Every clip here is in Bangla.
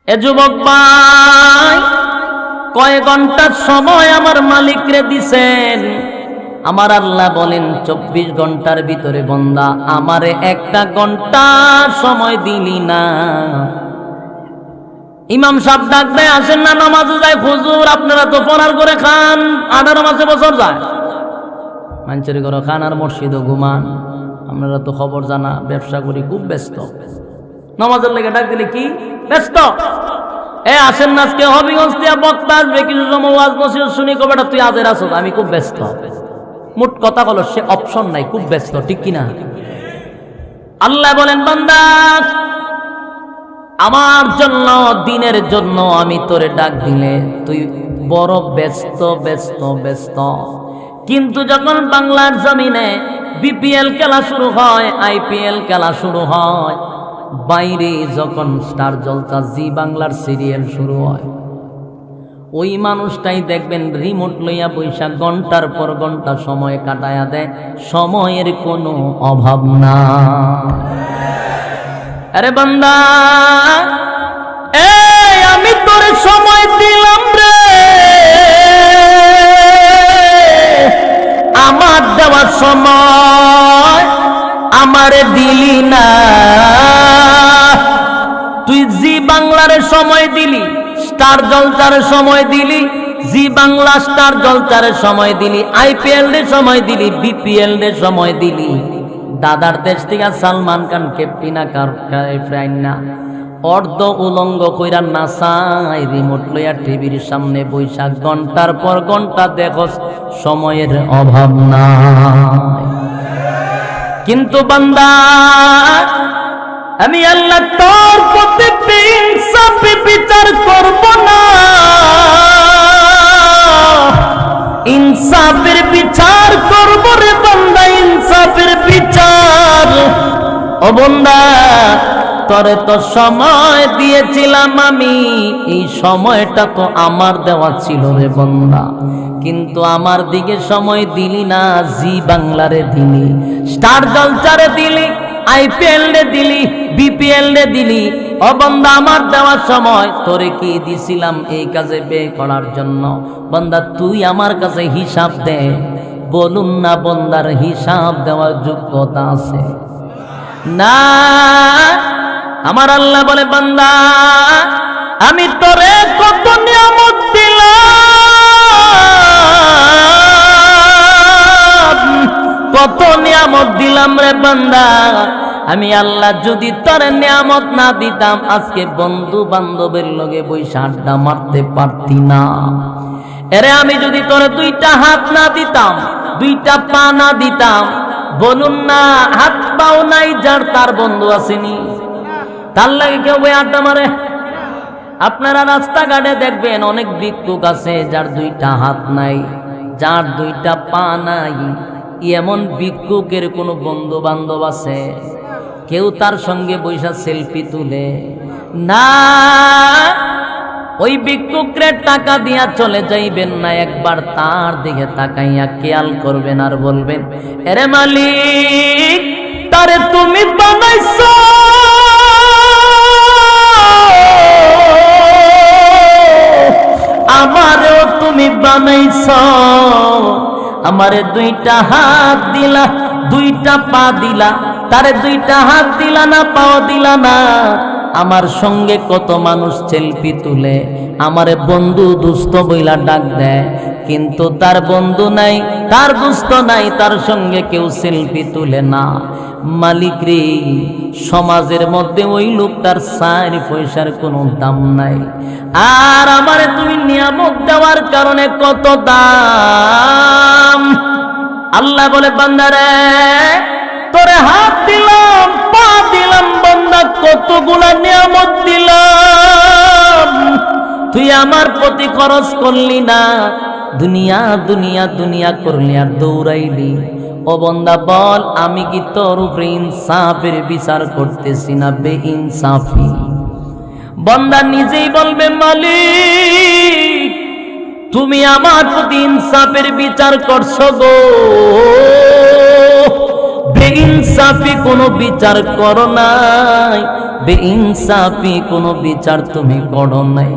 এ যুবক ভাই, কয় ঘন্টার সময় আমার মালিক রে দিছেন? আমার আল্লাহ বলেন 24 ঘন্টার ভিতরে বান্দা আমারে একটা ঘন্টা সময় দিলি না। ইমাম সাহেব ডাক দেয়, আসেন না নামাজে যায়। হুজুর আপনারা তো ফরার করে খান, 18 মাসে বছর যায়। মানুষের ঘরে খান আর মসজিদও ঘুমান। আপনারা তো খবর জানা, ব্যবসা করি, খুব ব্যস্ত। নামাজের লেগে ডাক দিলে কি ব্যস্ত? আসেন না, আজকে হবিগঞ্জ দিয়া বক্তা আসবে, কিছু সময় ওয়াজ নসিহত শুনি, কবে তুই আজের আসো, আমি খুব ব্যস্ত। মোট কথা হলো সে অপশন নাই, খুব ব্যস্ত, ঠিক কিনা? আল্লাহ বলেন বান্দা আমার জন্য, দিনের জন্য আমি তোরে ডাক দিলে তুই বড় ব্যস্ত ব্যস্ত ব্যস্ত। কিন্তু যখন বাংলার জমিনে বিপিএল খেলা শুরু হয়, আইপিএল খেলা শুরু হয়, বাইরে যখন স্টার জলসা জি বাংলার সিরিয়াল শুরু হয়, ওই মানুষটাই দেখবেন রিমোট লইয়া বৈশা ঘন্টার পর ঘন্টা সময় কাটায়া দেয়, সময়ের কোনো অভাব না। আরে বান্দা, আমি তোরে সময় দিলাম রে, আমার দেওয়ার সময় আমারে দিলি না। তুই জি বাংলার সময় দিলি, স্টার জলসার সময় দিলি, জি বাংলা স্টার জলসার সময় দিলি, আইপিএল এর সময় দিলি, বিপিএল এর সময় দিলি। দাদার দেশ থেকে সালমান খান ক্যাপ্টেনা না অর্ধ উলঙ্গ কইরা নাচাই, রিমোট লইয়া টিভির সামনে বৈশাখ ঘন্টার পর ঘন্টা দেখস, সময়ের অভাব না। কিন্তু বান্দা আমি আল্লাহ তোর প্রতি ইনসাফি বিচার করব না, ইনসাফের বিচার করব রে বান্দা, ইনসাফের বিচার। ও বান্দা, তোরে তো সময় দিয়েছিলাম আমি, এই সময়টা তো আমার দেওয়া ছিল রে বান্দা, কিন্তু আমার দিকে সময় দিলি না। জি বাংলারে দিলি, স্টার জলসারে দিলি, আইপিএল রে দিলি, বিপিএল রে দিলি। ও বান্দা, আমার দেওয়ার সময় তোরে কি দিছিলাম এই কাজে ব্যয় করার জন্য। বান্দা তুই আমার কাছে হিসাব দে, বলুন না বান্দার হিসাব দেওয়ার যোগ্যতা আছে না? আমার আল্লাহ বলে বান্দা আমি তোরে কত নিয়ামত দিলাম, কত নিয়ামত দিলাম রে বান্দা। আমি আল্লাহ যদি তোর নিয়ামত না দিতাম, আজকে বন্ধু বান্ধবের লগে বইসা আড্ডা মারতে পারতি না। এরে আমি যদি তোর দুইটা হাত না দিতাম, দুইটা পা না দিতাম, বলুন না হাত পাও নাই যার, তার বন্ধু আসেনি, তার লাগে কেউ বই আড্ডা মারে? আপনারা রাস্তাঘাটে দেখবেন অনেক ভিক্ষুক আছে যার দুইটা হাত নাই, যার দুইটা পা নাই। এমন ভিক্ষুকের কোনো বন্ধু বান্ধব আছে? কেউ তার সঙ্গে বৈশা সেলফি তুলে না। ওই ভিক্ষুকরে টাকা দিয়া চলে যাইবেন না, একবার তার দিকে তাকাইয়া খেয়াল করবেন আর বলবেন, এরে মালিক তারে তুমি বানাইছো, আমারেও তুমি বানাইছো, আমারে দুইটা হাত দিলা, দুইটা পা দিলা, তারে দুইটা হাত দিলা না, পাও দিলা না। আমার সঙ্গে কত মানুষ সেলফি তুলে, আমারে বন্ধু দুস্থ বইলা ডাক দেয়, কিন্তু তার বন্ধু নাই, তার দুস্থ নাই, তার সঙ্গে কেউ সেলফি তুলে না। মালিক রে, সমাজের মধ্যে ওই লোকটার 4 পয়সার কোনো দাম নাই, আর আমারে তুমি নিয়ামত দেওয়ার কারণে কত দাম। আল্লাহ বলে বান্দারে তোরে হাত দিলাম, পা দিলাম, বান্দা কতগুলা নিয়ামত দিলাম, তুই আমার প্রতি খরচ করলি না, দুনিয়া দুনিয়া দুনিয়া করলি আর দৌড়াইলি। ও বান্দা বল, আমি কি তোর উপরে ইনসাফের বিচার করতেছি না বেইনসাফি? বান্দা নিজেই বলবে মালিক তুমি আমার প্রতি ইনসাফের বিচার করছো গো, বেইনসাফি কোনো বিচার করো নাই। বেইনসাফি কোনো বিচার তুমি করো নাই।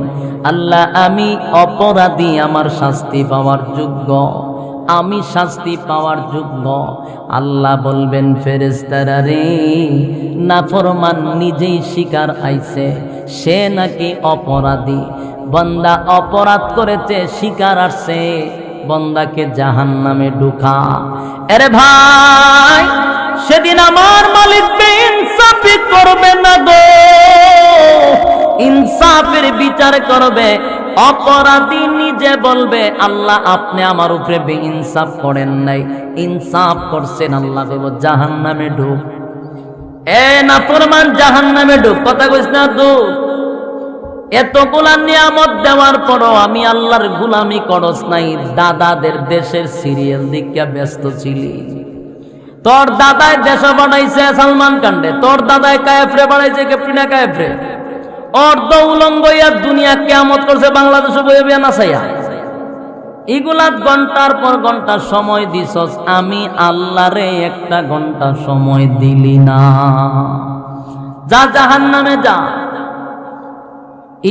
আল্লাহ আমি অপরাধী, আমার শাস্তি পাওয়ার যোগ্য, আমি শাস্তি পাওয়ার যোগ্য। আল্লাহ বলবেন ফেরেশতারা রে, নাফরমান নিজেই স্বীকার আইছে সে নাকি অপরাধী, বান্দা অপরাধ করেছে স্বীকার আসছে, বান্দাকে জাহান্নামে ঢুকা। আরে ভাই, সেদিন আমার মালিক বেইনসাফি করবে না গো, ইনসাফের বিচার করবে। অপরাধী নিজে বলবে আল্লাহ আপনি আমার উপরে বেইনসাফ করেন নাই, ইনসাফ করছেন, আল্লাহ বলব জাহান্নামে ঢুক। এ নাফরমান জাহান্নামে ঢুক, কথা কইস না ঢুক। এতগুলা নিয়ামত দেওয়ার পরও আমি আল্লাহর গোলামি করস নাই, দাদাদের দেশের সিরিয়াল দিকে ব্যস্ত ছিলি। তোর দাদায় দেশ বানাইছে সালমান কান্ডে, তোর দাদায় কায়েফরে বানাইছে ক্যাপ্টেনা কায়েফরে, অর্ধ উলঙ্গ দুনিয়া কিয়ামত করছে বাংলাদেশে বইয়ে বিয়া নাচাইয়া। এগুলা ঘন্টার পর ঘন্টা সময় দিছস, আমি আল্লাহরে একটা ঘন্টা সময় দিলি না। যা জাহান্নামে যা।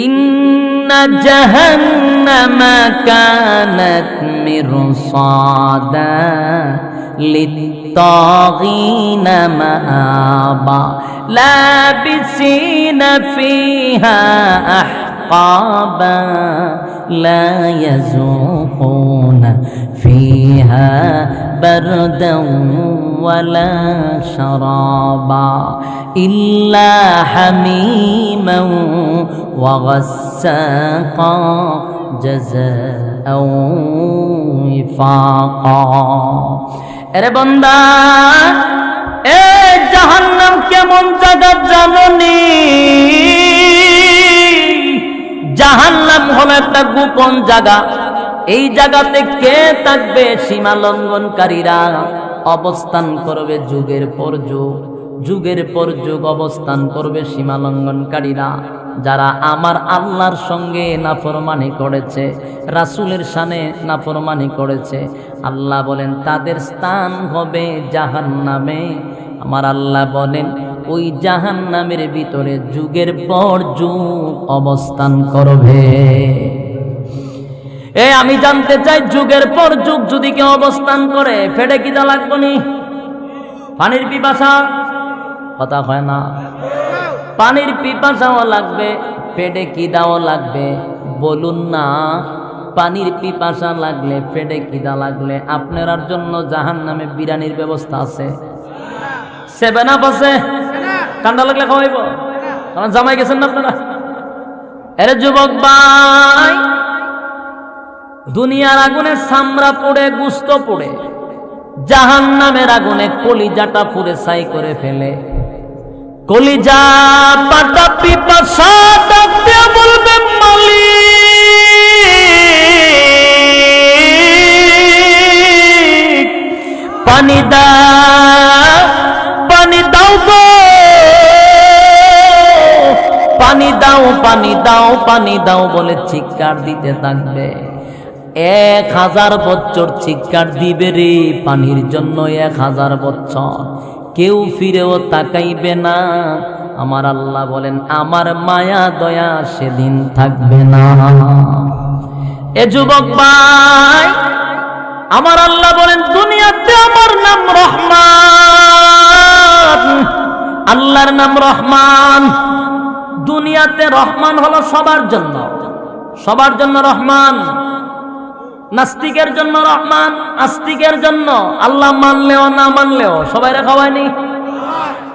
ইন্না জাহান্নামা কানাত মিরসাদা লিত্তাগিনা মাআবা লাবিসিনা ফিহা আহকাবা লা ইয়াযুকুনা ফিহা বারদান ওয়ালা শারাবা ইল্লা হামিমান ওয়া গাসসাকা জাযাআও ওয়িফাকা। আরে বান্দা, এ জাহান্নাম কেমন জায়গা জানোনি? জাহান্নাম হলো একটা গোপন জায়গা। এই জায়গাতে কে থাকবে? সীমা লঙ্ঘনকারীরা অবস্থান করবে যুগের পর যুগ, যুগের পর যুগ অবস্থান করবে সীমা লঙ্ঘনকারীরা, যারা আমার আল্লাহর সঙ্গে নাফরমানি করেছে, রাসূলের শানে নাফরমানি করেছে। আল্লাহ বলেন তাদের স্থান হবে জাহান্নামে। আমার আল্লাহ বলেন ওই জাহান্নামের ভিতরে যুগের পর যুগ অবস্থান করবে। আমি জানতে চাই, যুগের পর যুগ যদি কেউ অবস্থান করে, ফেটে কিদা লাগবে নি? পানির পিপাসা, কথা হয় না, পানির পিপাসাও লাগবে, পেটে খিদাও লাগবে। বলুন না, পানির পিপাসা লাগলে, পেটে খিদা লাগলে আপনার জন্য জাহান্নামে বিরিয়ানির ব্যবস্থা আছে, 7 আপ আছে, ঠান্ডা লাগলে খাওয়াইব। কারণ জামাই গেছেন না আপনারা। এর যুবক ভাই, দুনিয়ার আগুনে চামড়া পুড়ে, গোশত পুড়ে, জাহান্নামের আগুনে কলিজাটা পুড়ে ছাই করে ফেলে। কলিজা পাটা পিপাসা ডাকতে বলবে মালিক, পানি দাও, পানি দাও গো, পানি দাও, পানি দাও, পানি দাও বলে চিৎকার দিতে থাকবে। 1000 বছর চিৎকার দিবে রে পানির জন্য, 1000 বছর কেউ ফিরেও তাকাইবে না। আমার আল্লাহ বলেন আমার মায়া দয়া সেদিন থাকবে না। এ যুবক ভাই, আমার আল্লাহ বলেন দুনিয়াতে আমার নাম রহমান, আল্লাহর নাম রহমান। দুনিয়াতে রহমান হলো সবার জন্য, সবার জন্য রহমান। নাস্তিকের জন্য রহমান, আস্তিকের জন্য, আল্লাহ মানলেও না মানলেও সবাই খাওয়ায়নি।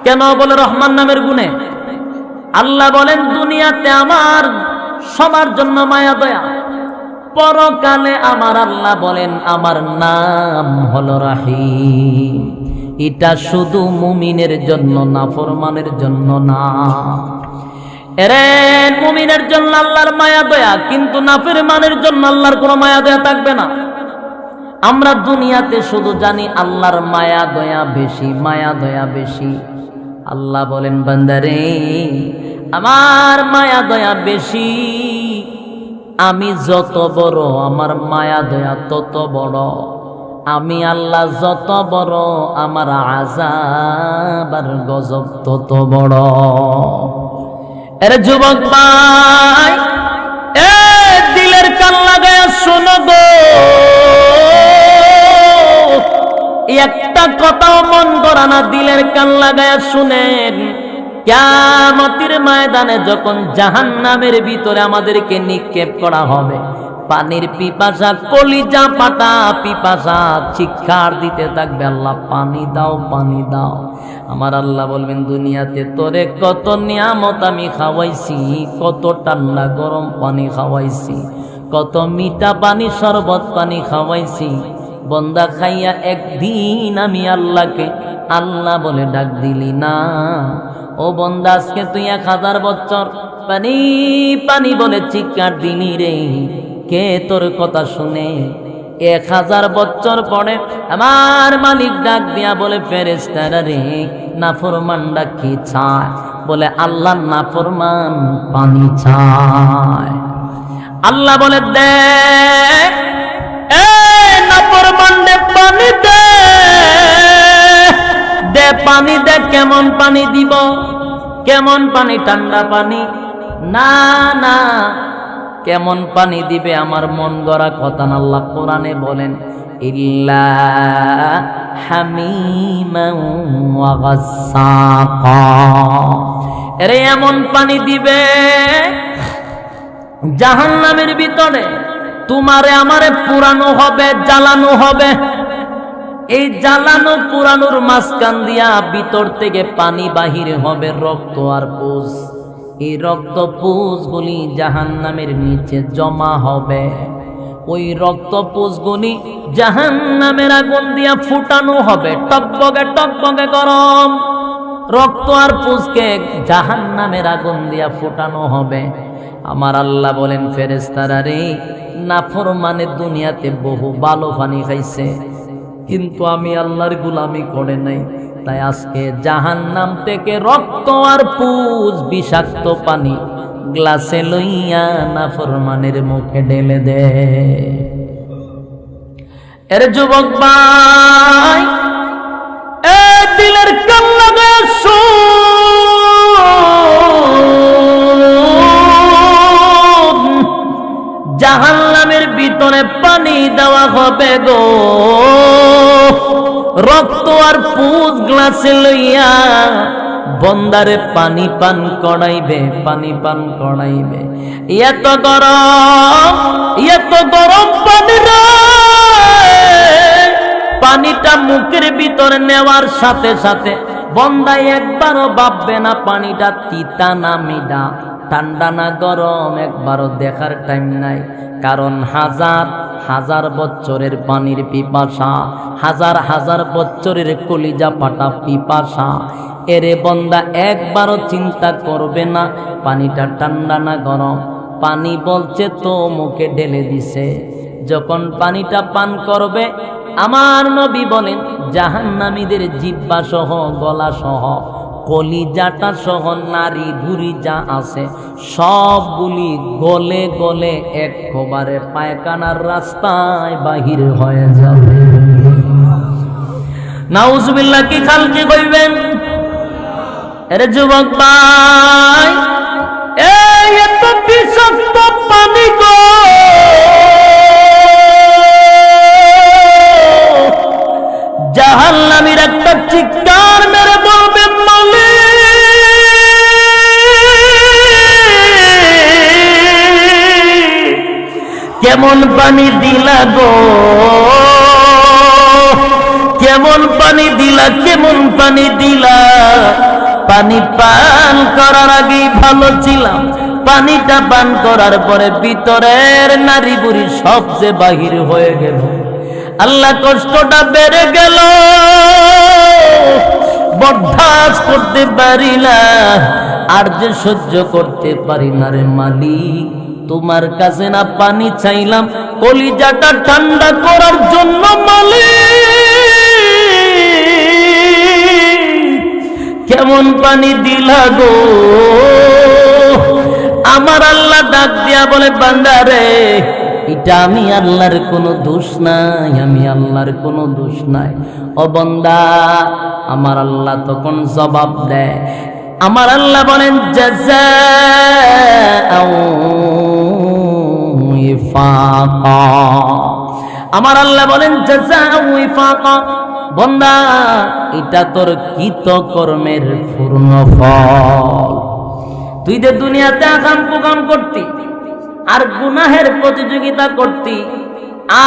কেন? বলে রহমান নামের গুণে। আল্লাহ বলেন দুনিয়াতে আমার সবার জন্য মায়া দয়া, পরকালে আমার আল্লাহ বলেন আমার নাম হলো রাহিম। এটা শুধু মুমিনের জন্য, নাফরমানের জন্য না। এরে মুমিনের জন্য আল্লাহর মায়া দয়া, কিন্তু নাফরমানের জন্য আল্লাহর কোনো মায়া দয়া থাকবে না। আমরা দুনিয়াতে শুধু জানি আল্লাহর মায়া দয়া বেশি, মায়া দয়া বেশি। আল্লাহ বলেন বান্দারে আমার মায়া দয়া বেশি, আমি যত বড় আমার মায়া দয়া তত বড়, আমি আল্লাহ যত বড় আমার আযাব আর গজব তত বড়। এরে যুবক ভাই, এ দিলের কান লাগায় শোনো গো, একটা কথাও মন করা না, দিলের কান লাগায় শুনেন। কিয়ামতের ময়দানে যখন জাহান্নামের ভিতরে আমাদেরকে নিক্ষেপ করা হবে, পানির পিপাসা, কলিজা পাটা পিপাসা চিৎকার দিতে থাকবে, আল্লাহ পানি দাও, পানি দাও। আমার আল্লাহ বলবেন, দুনিয়াতে তোরে কত নিয়ামত আমি খাওয়াইছি, কত ঠান্ডা গরম পানি খাওয়াইছি, কত মিঠা পানি শরবত পানি খাওয়াইছি, বন্দা খাইয়া একদিন আমি আল্লাহকে আল্লাহ বলে ডাক দিলি না। ও বন্দা, আজকে তুই 1000 বছর পানি পানি বলে চিৎকার দিলি রে, কে তোর কথা শুনে? 1000 বছর পরে আমার মালিক ডাক দিয়া বলে, ফেরেশতারা রে, নাফরমানরা কি চায়? বলে আল্লাহ নাফরমান পানি চায়। আল্লাহ বলে, দে নাফরমানরে পানি দে, দে পানি দে। কেমন পানি দিব? কেমন পানি? ঠান্ডা পানি না, না। কেমন পানি দিবে? আমার মন গড়া কথা না, আল্লাহ কোরআনে বলেন, ইল্লা হামিমান ওয়া গাসসাকা। এরে এমন পানি দিবে জাহান্নামের ভিতরে তোমারে আমারে পুরানো হবে, জ্বালানো হবে। এই জ্বালানো পুরানোর মাঝখান দিয়া ভিতর থেকে পানি বাহির হবে, রক্ত আর পুষ। এই রক্ত পুষগুলি জাহান্নামের নিচে জমা হবে। ওই রক্ত পুষগুলি জাহান্নামের আগুন দিয়া ফুটানো হবে, টকবগে টকবগে গরম রক্ত আর পুষকে জাহান্নামের আগুন দিয়া ফুটানো হবে। আমার আল্লাহ বলেন, ফেরেশতারা রে, নাফরমানে দুনিয়াতে বহু ভালো পানি খাইছে, কিন্তু আমি আল্লাহর গোলামি করে নাই, তাই আজকে জাহান্নাম থেকে রক্ত আর পুষ বিষাক্ত পানি গ্লাসে লইয়া নাফরমানের মুখে ঢেলে দে। এর যুবক ভাই, এ দিলের কান লাগায় শুন, জাহান্নামের ভিতরে পানি দেওয়া হবে গো, রক্ত আর পুষ গ্লাসে লইয়া বন্দারে পানি পান করাইবে, পানি পান করাইবে। এত গরম পানি রে, পানিটা মুখের ভিতরে নেওয়ার সাথে সাথে বন্দা একবারও ভাববে না পানিটা তিতা না মিঠা, ঠান্ডা না গরম, একবারও দেখার টাইম নাই। কারণ হাজার হাজার বছরের পানির পিপাসা, হাজার হাজার বছরের কলিজা পাটা পিপাসা, এরে বন্দা একবারও চিন্তা করবে না পানিটা ঠান্ডা না গরম। পানি বলছে তো মুখে ঢেলে দিছে। যখন পানিটা পান করবে, আমার নবী বলেন, জাহান্নামীদের জিহ্বা সহ, গলা সহ, কলিজাটা সহ নারী ভুঁড়ি যা আছে সবগুলি গলে গলে একবারে পায়খানার রাস্তায় বাহির হয়ে যাবে। নাউজুবিল্লাহ, কি খালকে কইবেন? আরে যুবক ভাই, এই এত বিষাক্ত পানি গো, জাহান্নামীর একটা চিৎকার মেরে বলবে, কেমন পানি দিলা গো, কেমন পানি দিলা, কেমন পানি দিলা। পানি পান করার আগেই ভালো ছিলাম, পানিটা পান করার পরে ভিতরের নারী বুড়ি সব যে বাহির হয়ে গেল। আল্লাহ, কষ্টটা বেড়ে গেল, বরদাস্ত করতে পারি না, আর যে সহ্য করতে পারি না রে মালিক। তোমার কাছে না পানি চাইলাম কলিজাটা ঠান্ডা করার জন্য মালিক, কেমন পানি দিলা গো। আমার আল্লাহ ডাক দিয়া বলে, বান্দা রে, এটা আমি আল্লাহর কোনো দোষ নাই, আমি আল্লাহর কোনো দোষ নাই। ও বান্দা, আমার আল্লাহ তখন জবাব দেয়, আমার আল্লাহ বলেন জাযাআও ওয়িফাকা, আমার আল্লাহ বলেন জাযাআও ওয়িফাকা, বান্দা এটা তোর কৃতকর্মের পূর্ণ ফল। তুই যে দুনিয়াতে আকাম কুকাম করতি আর গুনাহের প্রতিযোগিতা করতি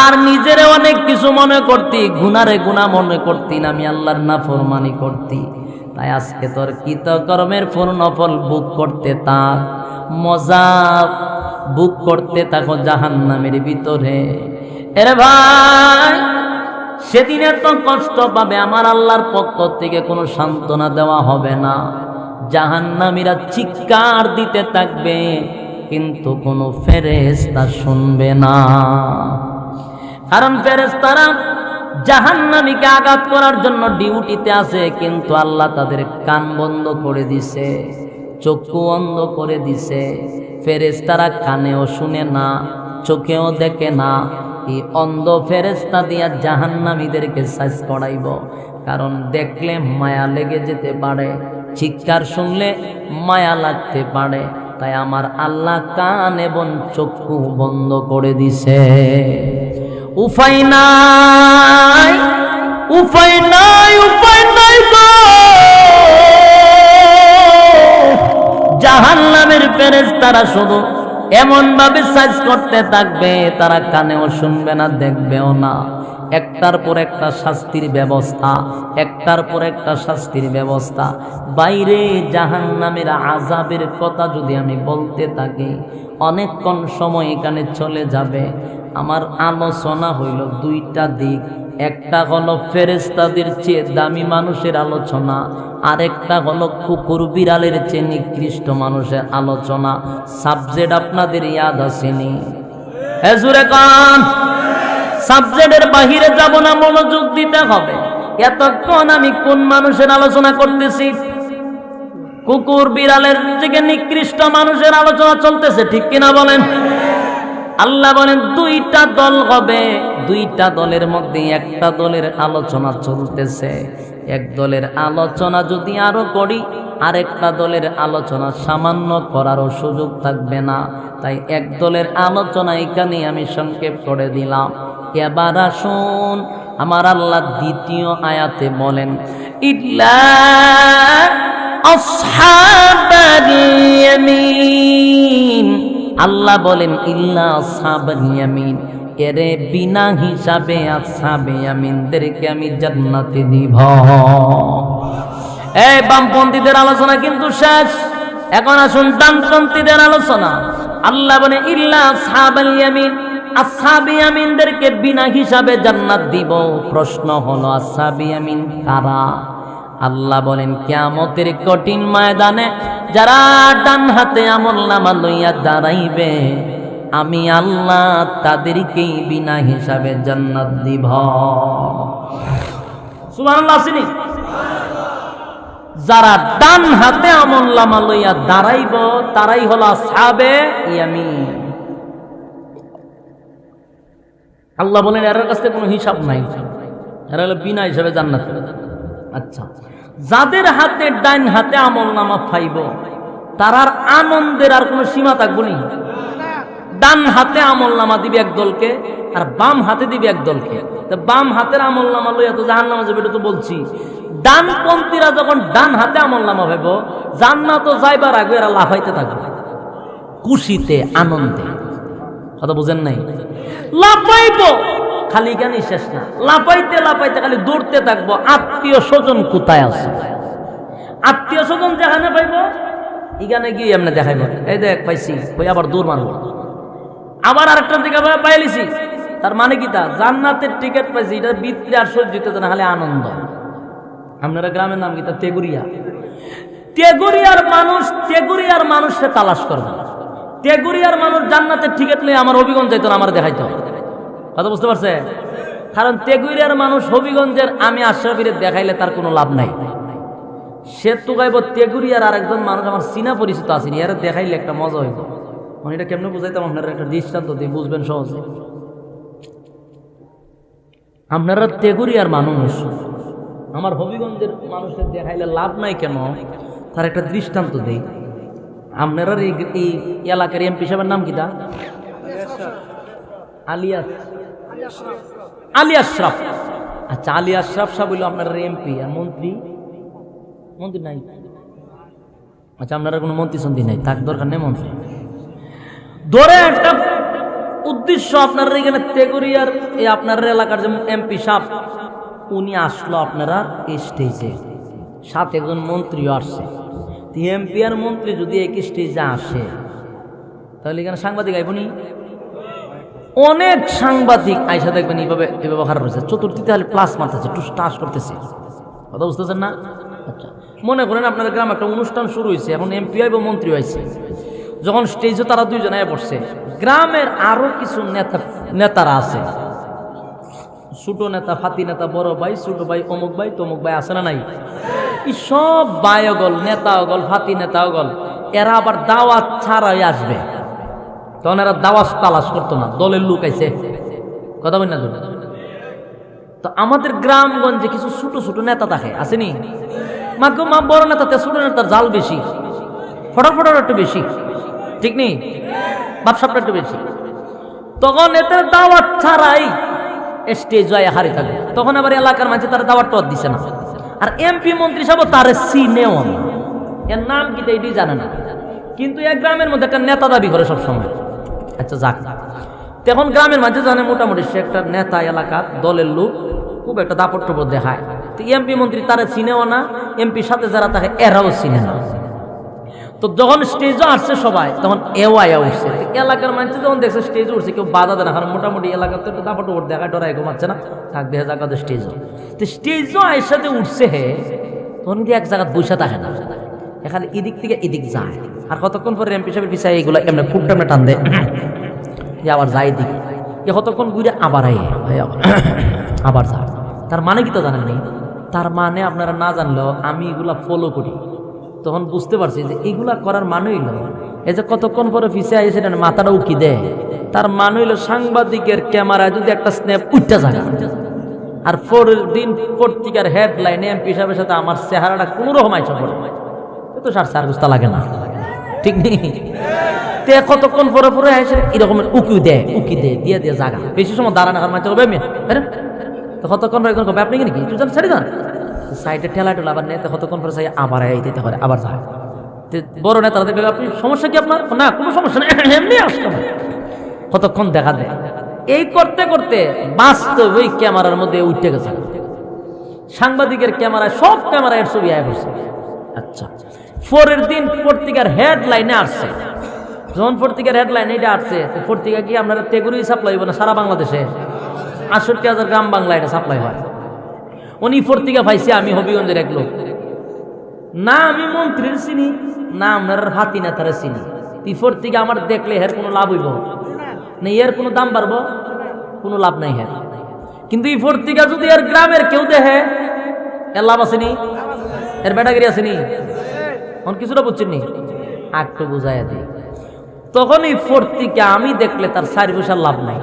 আর নিজেরে অনেক কিছু মনে করতি, গুনারে গুনাহ মনে করতি না, আমি আল্লাহর নাফরমানি করতি, তাই আজকে তোর কৃতকর্মের পূর্ণ ফল বুক করতে থাক, মজা বুক করতে থাকো জাহান্নামের ভিতরে। এরে ভাই, সেদিন এত কষ্ট পাবে, আমার আল্লাহর পক্ষ থেকে কোনো সান্ত্বনা দেওয়া হবে না। জাহান্নামীরা চিৎকার দিতে থাকবে, কিন্তু কোনো ফেরেশতা শুনবে না। কারণ ফেরেশতারা জাহান্নামীকে আঘাত করার জন্য ডিউটিতে আছে, কিন্তু আল্লাহ তাদের কান বন্ধ করে দিছে, চক্ষু অন্ধ করে দিছে। ফেরেশতারা কানেও শুনে না, চোখেও দেখে না। এই অন্ধ ফেরেশতা দিয়া জাহান্নামীদেরকে সাইজ করাইব, কারণ দেখলে মায়া লেগে যেতে পারে, চিৎকার শুনলে মায়া লাগতে পারে, তাই আমার আল্লাহ কান এবং চক্ষু বন্ধ করে দিছে। উপায় নাই, উপায় নাই, উপায় নাই গো। জাহান্নামের ফেরেশতারা শুধু এমন ভাবে সাইজ করতে থাকবে, তারা কানেও শুনবে না, দেখবেও না। একটার পর একটা শাস্তির ব্যবস্থা, একটার পর একটা শাস্তির ব্যবস্থা। বাইরে জাহান্নামের আযাবের কথা যদি আমি বলতে থাকি, অনেকক্ষণ সময় এখানে চলে যাবে। আমার আলোচনা হইল দুইটা দিক, একটা হলো ফেরেশতাদের চেয়ে দামি মানুষের আলোচনা, আরেকটা হলো কুকুর বিড়ালের চেয়ে নিকৃষ্ট মানুষের আলোচনা। সাবজেক্ট আপনাদের ইয়াদ আসেনি? জোরে কান। সাবজেক্টের বাহিরে যাব না, মনোযোগ দিতে হবে। এতক্ষণ আমি কোন মানুষের আলোচনা করতেছি? কুকুর বিড়ালের থেকে নিকৃষ্ট মানুষের আলোচনা চলতেছে, ঠিক কিনা বলেন? আল্লাহ বলেন দুইটা দল হবে, দুইটা দলের মধ্যে একটা দলের আলোচনা চলতেছে। এক দলের আলোচনা যদি আরো করি, আরেকটা দলের আলোচনা সামান্য করারও সুযোগ থাকবে না। তাই এক দলের আলোচনা এখানে আমি সংক্ষেপ করে দিলাম। এবার আসুন, আমার আল্লাহ দ্বিতীয় আয়াতে বলেন ইল্লা আসহাবাল ইয়ামিন, আল্লাহ বলেন ইল্লা আসহাবাল ইয়ামিন, এরে বিনা হিসাবে আসহাবে ইয়ামিনদেরকে আমি জান্নাতে দিব। এই বামপন্থীদের আলোচনা কিন্তু শেষ, এখন আসুন ডানপন্থীদের আলোচনা। আল্লাহ বলেন ইল্লা আসহাবাল ইয়ামিন, আসহাবে ইয়ামিনদেরকে বিনা হিসাবে জান্নাত দিব। প্রশ্ন হলো আসহাবে ইয়ামিন কারা? আল্লাহ বলেন কিয়ামতের কঠিন ময়দানে যারা ডান হাতে আমলনামা লইয়া দাঁড়াইবে, আমি আল্লাহ তাদেরকেই বিনা হিসাবে জান্নাত দিব। সুবহানাল্লাহ আসেনি? যারা ডান হাতে আমলনামা লইয়া দাঁড়াইব তারাই হলো আসহাবে ইয়ামিন। আল্লাহ বলেন এর কাছে কোনো হিসাব নাই, এরা হলো বিনা হিসাবে জান্নাত। আচ্ছা, যাদের হাতে ডান হাতে আমলনামা পাইব তারার আনন্দের আর কোনো সীমা থাকবে না। ডান হাতে আমলনামা দিবে এক দলকে, আর বাম হাতে দিবে এক দলকে। তো বাম হাতের আমলনামা লইয়া তো জাহান্নামে যাবে, এটা তো বলছি। ডানপন্থীরা যখন ডান হাতে আমলনামা পাইব, জান্নাত যাইবার আগে এরা লাফাইতে থাকবে খুশিতে, আনন্দে। কথা বুঝেন নাই? লাফাইব খালি গানি শেষ না, লাফাইতে লাফাইতে খালি দৌড়তে থাকবো। আত্মীয় স্বজন কোথায় আছে? আত্মীয় স্বজন যেখানে পাইব এখানে গিয়ে এমনি দেখাইব, এই দেখ পাইছি, ওই আবার দৌড় মারবো। আবার আরেকটা দিকে পাইলিছি, তার মানে কি? তা জান্নাতের টিকিট পাইছি, এটা বিত্রে আর সহ্য হতে না, খালি আনন্দ। আপনারা গ্রামের নাম কি? তা তেগুরিয়া। তেগুরিয়ার মানুষ, তেগুরিয়ার মানুষকে তালাশ করবে। তেগুরিয়ার মানুষ জান্নাতের টিকিট লয়ে আমার হবিগঞ্জ যাইতো না, আমার দেখাইতো। কথা বুঝতে পারছে? কারণ তেগুরিয়ার মানুষ হবিগঞ্জের আমি আশরাফিরে দেখাইলে তার কোনো লাভ নাই। সে তো গাইব তেগুরিয়ার আর একজন মানুষ আমার চিনা পরিচিত আসেনি, এর দেখাইলে একটা মজা হইব। মানে এটা কেমনে বুঝাইতাম আপনারা একটা দৃষ্টান্ত দিয়ে বুঝবেন সহজে। আপনারা তেগুরিয়ার মানুষ, আমার হবিগঞ্জের মানুষের দেখাইলে লাভ নাই কেন? তার একটা দৃষ্টান্ত দেই। আপনারা এই এলাকার এমপি সাহেবের নাম কিটা? আলী আশরাফ। আচ্ছা, আলী আশরাফ সাহেব হইল আপনার এমপি, আর মন্ত্রী নাই। আচ্ছা, আপনারা কোনো মন্ত্রী সন্ত্রী নাই, তার দরকার নেই মন্ত্রী। ধরে একটা উদ্দেশ্য আপনার এখানে তেগুরিয়ার এই আপনার এলাকার যে এমপি সাহেব উনি আসলো আপনারা এই স্টেজে, সাথে একজন মন্ত্রীও আসছে। এমপি আর মন্ত্রী যদি এক স্টেজে আসে তাহলে এখানে সাংবাদিক আইবনি, অনেক সাংবাদিক আইসা দেখবেন এইভাবে খারাপ হয়েছে, চতুর্থীতে খালি প্লাস মারতেছে, টুস টাস করতেছে। কথা বুঝতেছেন না? আচ্ছা, মনে করেন আপনার গ্রামে একটা অনুষ্ঠান শুরু হয়েছে, এখন এমপি আইব মন্ত্রী হয়েছে, যখন স্টেজে তারা দুইজন আয় পড়ছে, গ্রামের আরো কিছু নেতারা আছে, ছোট নেতা, ফাতি নেতা, বড় ভাই, ছোট ভাই, অমুক ভাই, তমুক ভাই, আছে না নাই? এই সব ভাই অগল, নেতা অগল, ফাতি নেতা অগল, এরা আবার দাওয়াত ছাড়াই আসবে। তখন এরা দাওয়াত তালাশ করতো না, দলের লোক আইছে, কথা বল না। তো আমাদের গ্রামগঞ্জে কিছু ছোট ছোট নেতা থাকে, আসেনি? মা বড় নেতাতে ছোট নেতার জাল বেশি, ফটাফটার একটু বেশি, ঠিক নেই? ব্যবসাটা একটু বেশি। তখন এদের দাওয়াত ছাড়াই স্টেজ জয় হারি থাকবে। তখন আবার এলাকার মাঝে তার দাওয়াত টাওয়াত দিছে না। আর এমপি মন্ত্রী সব তার চিনেও না, এর নাম কি এটাই জানে না, কিন্তু এক গ্রামের মধ্যে একটা নেতা দাবি করে সবসময়। আচ্ছা যাক, তখন গ্রামের মাঝে জানে মোটামুটি সে একটা নেতা, এলাকার দলের লোক, খুব একটা দাপট টপট দেখায়। তো এমপি মন্ত্রী তারা চিনেও না, এমপির সাথে যারা থাকে এরাও চিনে না। তো যখন স্টেজে আসছে সবাই, তখন এওয়া উঠছে। এলাকার মানুষ যখন দেখছে স্টেজে উঠছে, কেউ বাধা দেয় না, কারণ মোটামুটি এলাকার তো একটু দাপট টপট দেখায়, ডরায় ঘুমাচ্ছে না, থাক দেখা যাক স্টেজও। তো স্টেজও এর সাথে উঠছে হে, তখন কিন্তু এক জায়গায় বসে থাকে না, এখানে এদিক থেকে এদিক যায়। আর কতক্ষণ পরে এমপি সাহেবের পিছায় এইগুলো এমনি খুব টামনে টান দেয়, আবার যায় এদিকে, কতক্ষণ ঘুরে আবার আবার যায়। তার মানে কি তো জানেন নি? তার মানে আপনারা না জানলেও আমি এগুলা ফলো করি, তখন বুঝতে পারছি যে এগুলা করার মানে হইল এই যে কতক্ষণ পরে পিছে আইসে সেটা মাথাটা উকি দেয়, তার মানে হইল সাংবাদিকের ক্যামেরায় যদি একটা স্ন্যাপ উঠতে যায়, আর পরের দিন পত্রিকার হেডলাইনে এমপি সাহেবের সাথে আমার চেহারাটা কোনো রকম আইসা পড়ে, তো সার গুস্তা লাগে না, ঠিক নেই? তে কতক্ষণ পরে পরে এসে এরকম উকি দেয় দিয়ে জায়গা বেশি সময় দাঁড়ানো, আর মাঝে তো কতক্ষণ পরে কবে আপনি নাকি একটু যান ছেড়ে যান, সাইডে ঠেলা টেলা আবার নেই, কতক্ষণ পরে আবার দিতে পারে, আবার যায়। বড় নেতারা দেখবে আপনি সমস্যা কি আপনার? না কোনো সমস্যা নেই, এমনি আসতে পারে, কতক্ষণ দেখা দেয়। এই করতে করতে বাস্তব ওই ক্যামেরার মধ্যে উঠতে গেছে, সাংবাদিকের ক্যামেরায় সব ক্যামেরায় ছবি আয় করছে। আচ্ছা, পরের দিন পত্রিকার হেডলাইনে আসছে, যখন পত্রিকার হেডলাইনে এটা আসছে, পত্রিকা কি আপনারা তেগুরি সাপ্লাই হইব না সারা বাংলাদেশে? ৬৮,০০০ গ্রাম বাংলা এটা সাপ্লাই হয়। উনি পত্রিকা পাইছে, আমি হবিগঞ্জের এক লোক না, আমি মন্ত্রীর চিনি না, আপনার হাতি নেতারে চিনি। এই পত্রিকা আমার দেখলে এর কোনো লাভ হইব না, এর কোনো দাম বাড়বো, কোনো লাভ নাই হ্যাঁ। কিন্তু এই পত্রিকা যদি এর গ্রামের কেউ দেখে, এর লাভ আসেনি, এর বেটাগিরি আসেনি, এখন কিছুটা বুঝছেন নি, একটু বুঝাইয়া দিই। তখন এই পত্রিকা আমি দেখলে তার ৪ পয়সার লাভ নাই।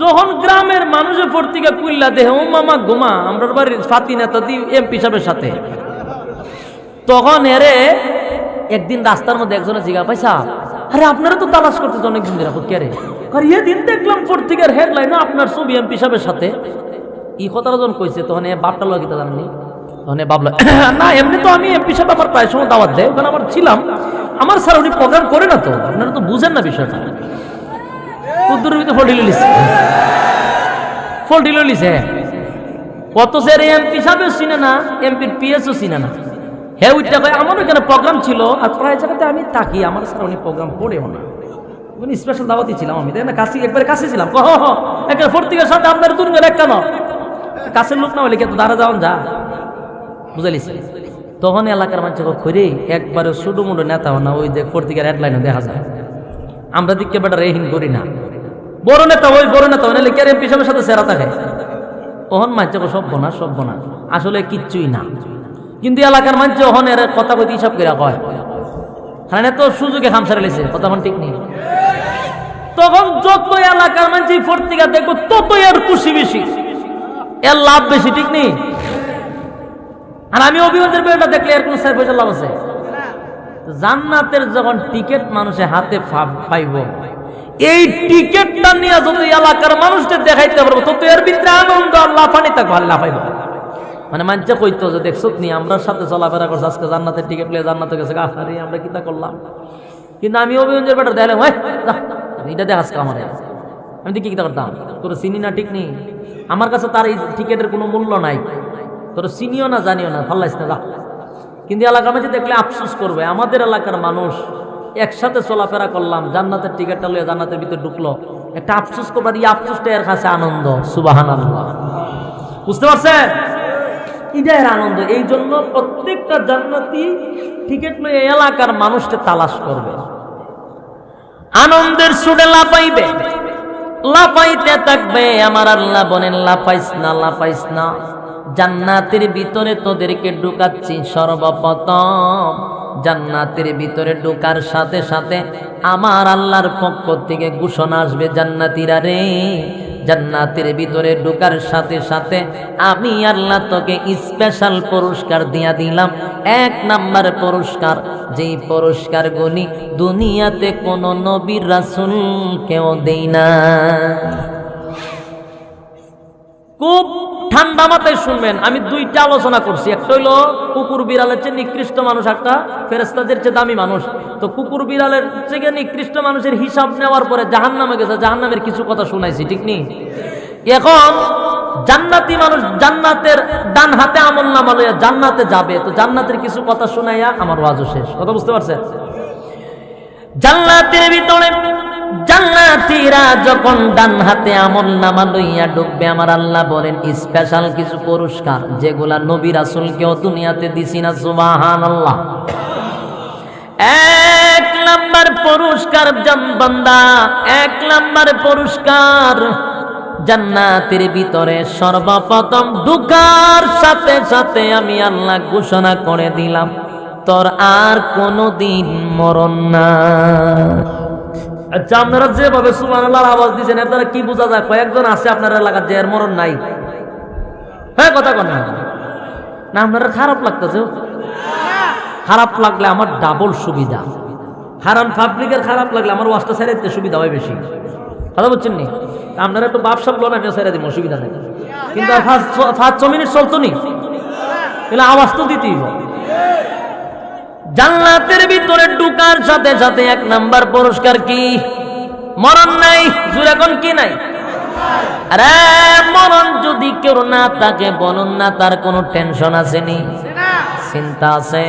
যখন গ্রামের মানুষের পত্রিকা কুইল্লা দেহে, ও মামা গোমা আমরা বাড়ির ফাতি নেতা দি এমপি সাহেবের সাথে, তখন এরে একদিন রাস্তার মধ্যে একজনে জিজ্ঞাসা, পয়সা আরে আপনারা তো তালাশ করতেছে অনেকদিন ধরে, কে রে? আর এদিন দেখলাম পত্রিকার হেডলাইনে আপনার ছবি এমপি সাহেবের সাথে। এই কথাটা যখন কইছে, তখন বাপটা লগিতে জানেনি, তখন ভাবলো না এমনি তো আমি এমপি সাহেব আমার প্রায় সময় দাওয়াত দেয়, ওখানে আমার ছিলাম, আমার স্যার উনি প্রোগ্রাম করে না, তো আপনারা তো বুঝেন না বিষয়টা। উদ্দুরের ভিতরে ফল্টিল লিছে, কত স্যার এমপি সাহেবও চিনে না, এমপির পিএসও চিনে না। হ্যাঁ ওইটা কয় আমার ওইখানে প্রোগ্রাম ছিল, আর প্রায় জায়গাতে আমি থাকি, আমার স্যার উনি প্রোগ্রাম করেও না, উনি স্পেশাল দাওয়াতই ছিলাম আমি, তাই না? কাছে একবারে কাছে ছিলাম, একটা পত্রিকার সাথে আপনার দুর্গের এক কেন কাছের লোক না হলে কিন্তু দাঁড়া যাওয়ান যা, বুঝালিস। তখন এলাকার মানুষ খরে একবারে ছোটো মোটো নেতা না, ওই যে পত্রিকার হেডলাইনে দেখা যায়, আমরা দিককে বেটা রেহিন করি না, বড় নেতা ওই বড় নেতা নাহলে কে এমপি সাহেবের সাথে সেরা থাকে, তখন মাঝে সব বোনা আসলে কিচ্ছুই না। কিন্তু এলাকার মানুষ যখন এর কথা কইতে সব করে কয়, কারণ এত সুযোগে খামসারে লেছে, কথা ঠিক নেই। তখন যত এলাকার মানুষ পত্রিকা দেখবো তত এর খুশি বেশি, এর লাভ বেশি, ঠিক নেই? আর আমি অভিগঞ্জের বেড়াটা দেখলে এর কোন ৪ পয়সা লাভ আছে? জান্নাতের যখন টিকিট মানুষের হাতে পাইব, এই টিকিটটা নিয়ে যদি এলাকার মানুষদের দেখাইতে পারবো তো এর ভিতরে আনন্দ লাফানি তা ভালো লাফাইব। মানে মানছে কইতো যে দেখছো নি আমরা সাথে চলাফেরা করছি, আজকে জান্নাতের টিকিট লিয়ে জান্নাতে গেছে, আরে আমরা কিতা করলাম। কিন্তু আমি অভিযোগের বেটার দেখলাম এটা দেখ আজকে আমার, আমি দেখি কিতা করতাম, তোর চিনি না ঠিক নেই, আমার কাছে তার এই টিকিটের কোনো মূল্য নাই, তোর চিনিও না জানিও না, ভাল্লাইস না যা। কিন্তু এলাকার মাঝে দেখলে আফসোস করবে, আমাদের এলাকার মানুষ একসাথে চলাফেরা করলাম, জান্নাতের টিকিটটা লিয়ে জান্নাতের ভিতরে ঢুকলো, একটা আফসোস করবার, এই আফসোসটা এর কাছে আনন্দ। সুবহানাল্লাহ, বুঝতে পারছেন? এটা এর আনন্দ। এই জন্য প্রত্যেকটা জান্নাতি টিকিট লয়ে এলাকার মানুষকে তালাশ করবে, আনন্দের সুরে লাফাইবে, লাফাইতে থাকবে। আমার আল্লাহ বলেন লাফাইস না, লাফাইস না, জান্নাতের ভিতরে তোদেরকে ঢুকাচ্ছি। সর্বপ্রথম জান্নাতের ভিতরে ঢোকার সাথে সাথে আমার আল্লাহর পক্ষ থেকে ঘোষণা আসবে, জান্নাতীরা রে, জান্নাতের ভিতরে ঢোকার সাথে সাথে আমি আল্লাহ তোকে স্পেশাল পুরস্কার দিয়া দিলাম। 1 নাম্বার পুরস্কার, যেই পুরস্কার গুলি দুনিয়াতে কোন নবীর রাসূল কেউ দেই না। খুব ঠান্ডা মাথায় শুনবেন, আমি 2টা আলোচনা করছি। একটা হইলো কুকুর বিড়ালের চেয়ে নিকৃষ্ট মানুষ, একটা ফেরেশতাদের চেয়ে দামি মানুষ। তো কুকুর বিড়ালের চেয়ে নিকৃষ্ট মানুষের হিসাব নেওয়ার পরে জাহান্নামে গেছে, জাহান্নামের কিছু কথা শুনাইছি, ঠিক নেই? এখন জান্নাতি মানুষ জান্নাতের ডান হাতে আমলনামা লইয়া জান্নাতে যাবে, তো জান্নাতের কিছু কথা শুনাইয়া আমার ওয়াজও শেষ। কথা বুঝতে পারছেন? জান্নাতের ভিতরে জান্নাতীরা যখন ডান হাতে আমলনামা লইয়া ঢুকবে, আমার আল্লাহ বলেন স্পেশাল কিছু পুরস্কার যেগুলা নবী রাসূলকেও দুনিয়াতে দিছি না। সুবহানাল্লাহ। 1 নাম্বার পুরস্কার বান্দা, 1 নাম্বার পুরস্কার জান্নাতের ভিতরে সর্বপ্রথম ঢুকার সাথে সাথে আমি আল্লাহ ঘোষণা করে দিলাম, তোর আর কোনোদিন মরণ না। আচ্ছা, আপনারা যেভাবে সুবহানাল্লাহর আওয়াজ দিচ্ছেন এর দ্বারা কি বোঝা যায়? কয়েকজন আছে আপনার এলাকার যে এর মরণ নাই। হ্যাঁ, কথা কন না, আপনারা খারাপ লাগতেছে? খারাপ লাগলে আমার ডাবল সুবিধা, হারাম পাবলিকের খারাপ লাগলে আমার ওয়াজটা ছেড়ে দিতে সুবিধা হয় বেশি। কথা বলছেন নি? আপনারা একটু বাপ সব লোন আমি ছেড়ে দিব, অসুবিধা নেই। কিন্তু আর 5-6 মিনিট চলতো নি, তাহলে আওয়াজ তো দিতেই হবে। জান্নাতের ভিতরে ঢুকার সাথে সাথে 1 নাম্বার পুরস্কার কি? মরণ নাই। জোরে কোন কি নাই? আরে মরণ যদি কেউ না থাকে বলুন না, তার কোনো টেনশন আছে নি? চিন্তা আছে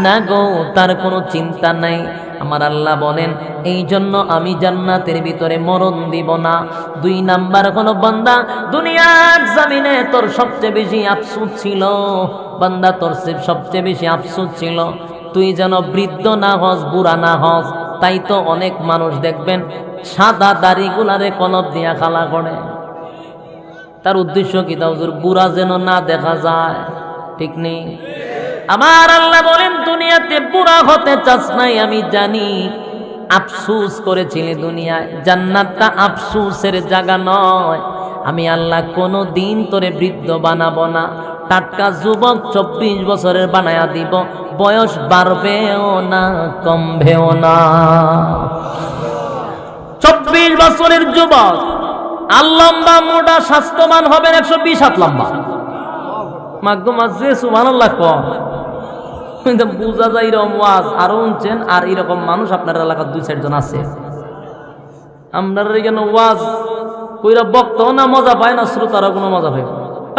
না গো, তার কোনো চিন্তা নাই। আমার আল্লাহ বলেন এই জন্য আমি জান্নাতের ভিতরে মরণ দিব না। 2 নাম্বার হলো বান্দা, দুনিয়ার জমিনে তোর সবচেয়ে বেশি আফসোস ছিল বান্দা, তোর সবচেয়ে বেশি আফসোস ছিল তুই যেন বৃদ্ধ না হস, বুড়া না হস। তাই তো অনেক মানুষ দেখবেন সাদা দাড়িগুলারে কলপ দিয়া খালা করে, তার উদ্দেশ্য কি? তা হুজুর বুড়া যেন না দেখা যায়, ঠিক নেই? আমার আল্লাহ বলেন দুনিয়াতে বুড়া হতে চাস নাই, আমি জানি আফসোস করেছিলি দুনিয়ায়। জান্নাতটা আফসোসের জায়গা নয়। আমি আল্লাহ কোনো দিন তোরে বৃদ্ধ বানাবো না, টাটকা যুবক 24 বছরের বানায়া দিব। বয়স বাড়বেও না, কমবেও না। 24 বছরের যুবক আর লম্বা মোটা স্বাস্থ্যবান হবেন 120 হাত লম্বা। মাগো মাঝে সুবহানাল্লাহ কম, কিন্তু বুঝা যায় এরকম ওয়াজ আরো উনছেন। আর এরকম মানুষ আপনার এলাকার 2-4 জন আছে। আপনার এখানে ওয়াজ কইরা বক্তাও না মজা পায় না, শ্রোতারও কোনো মজা পায়।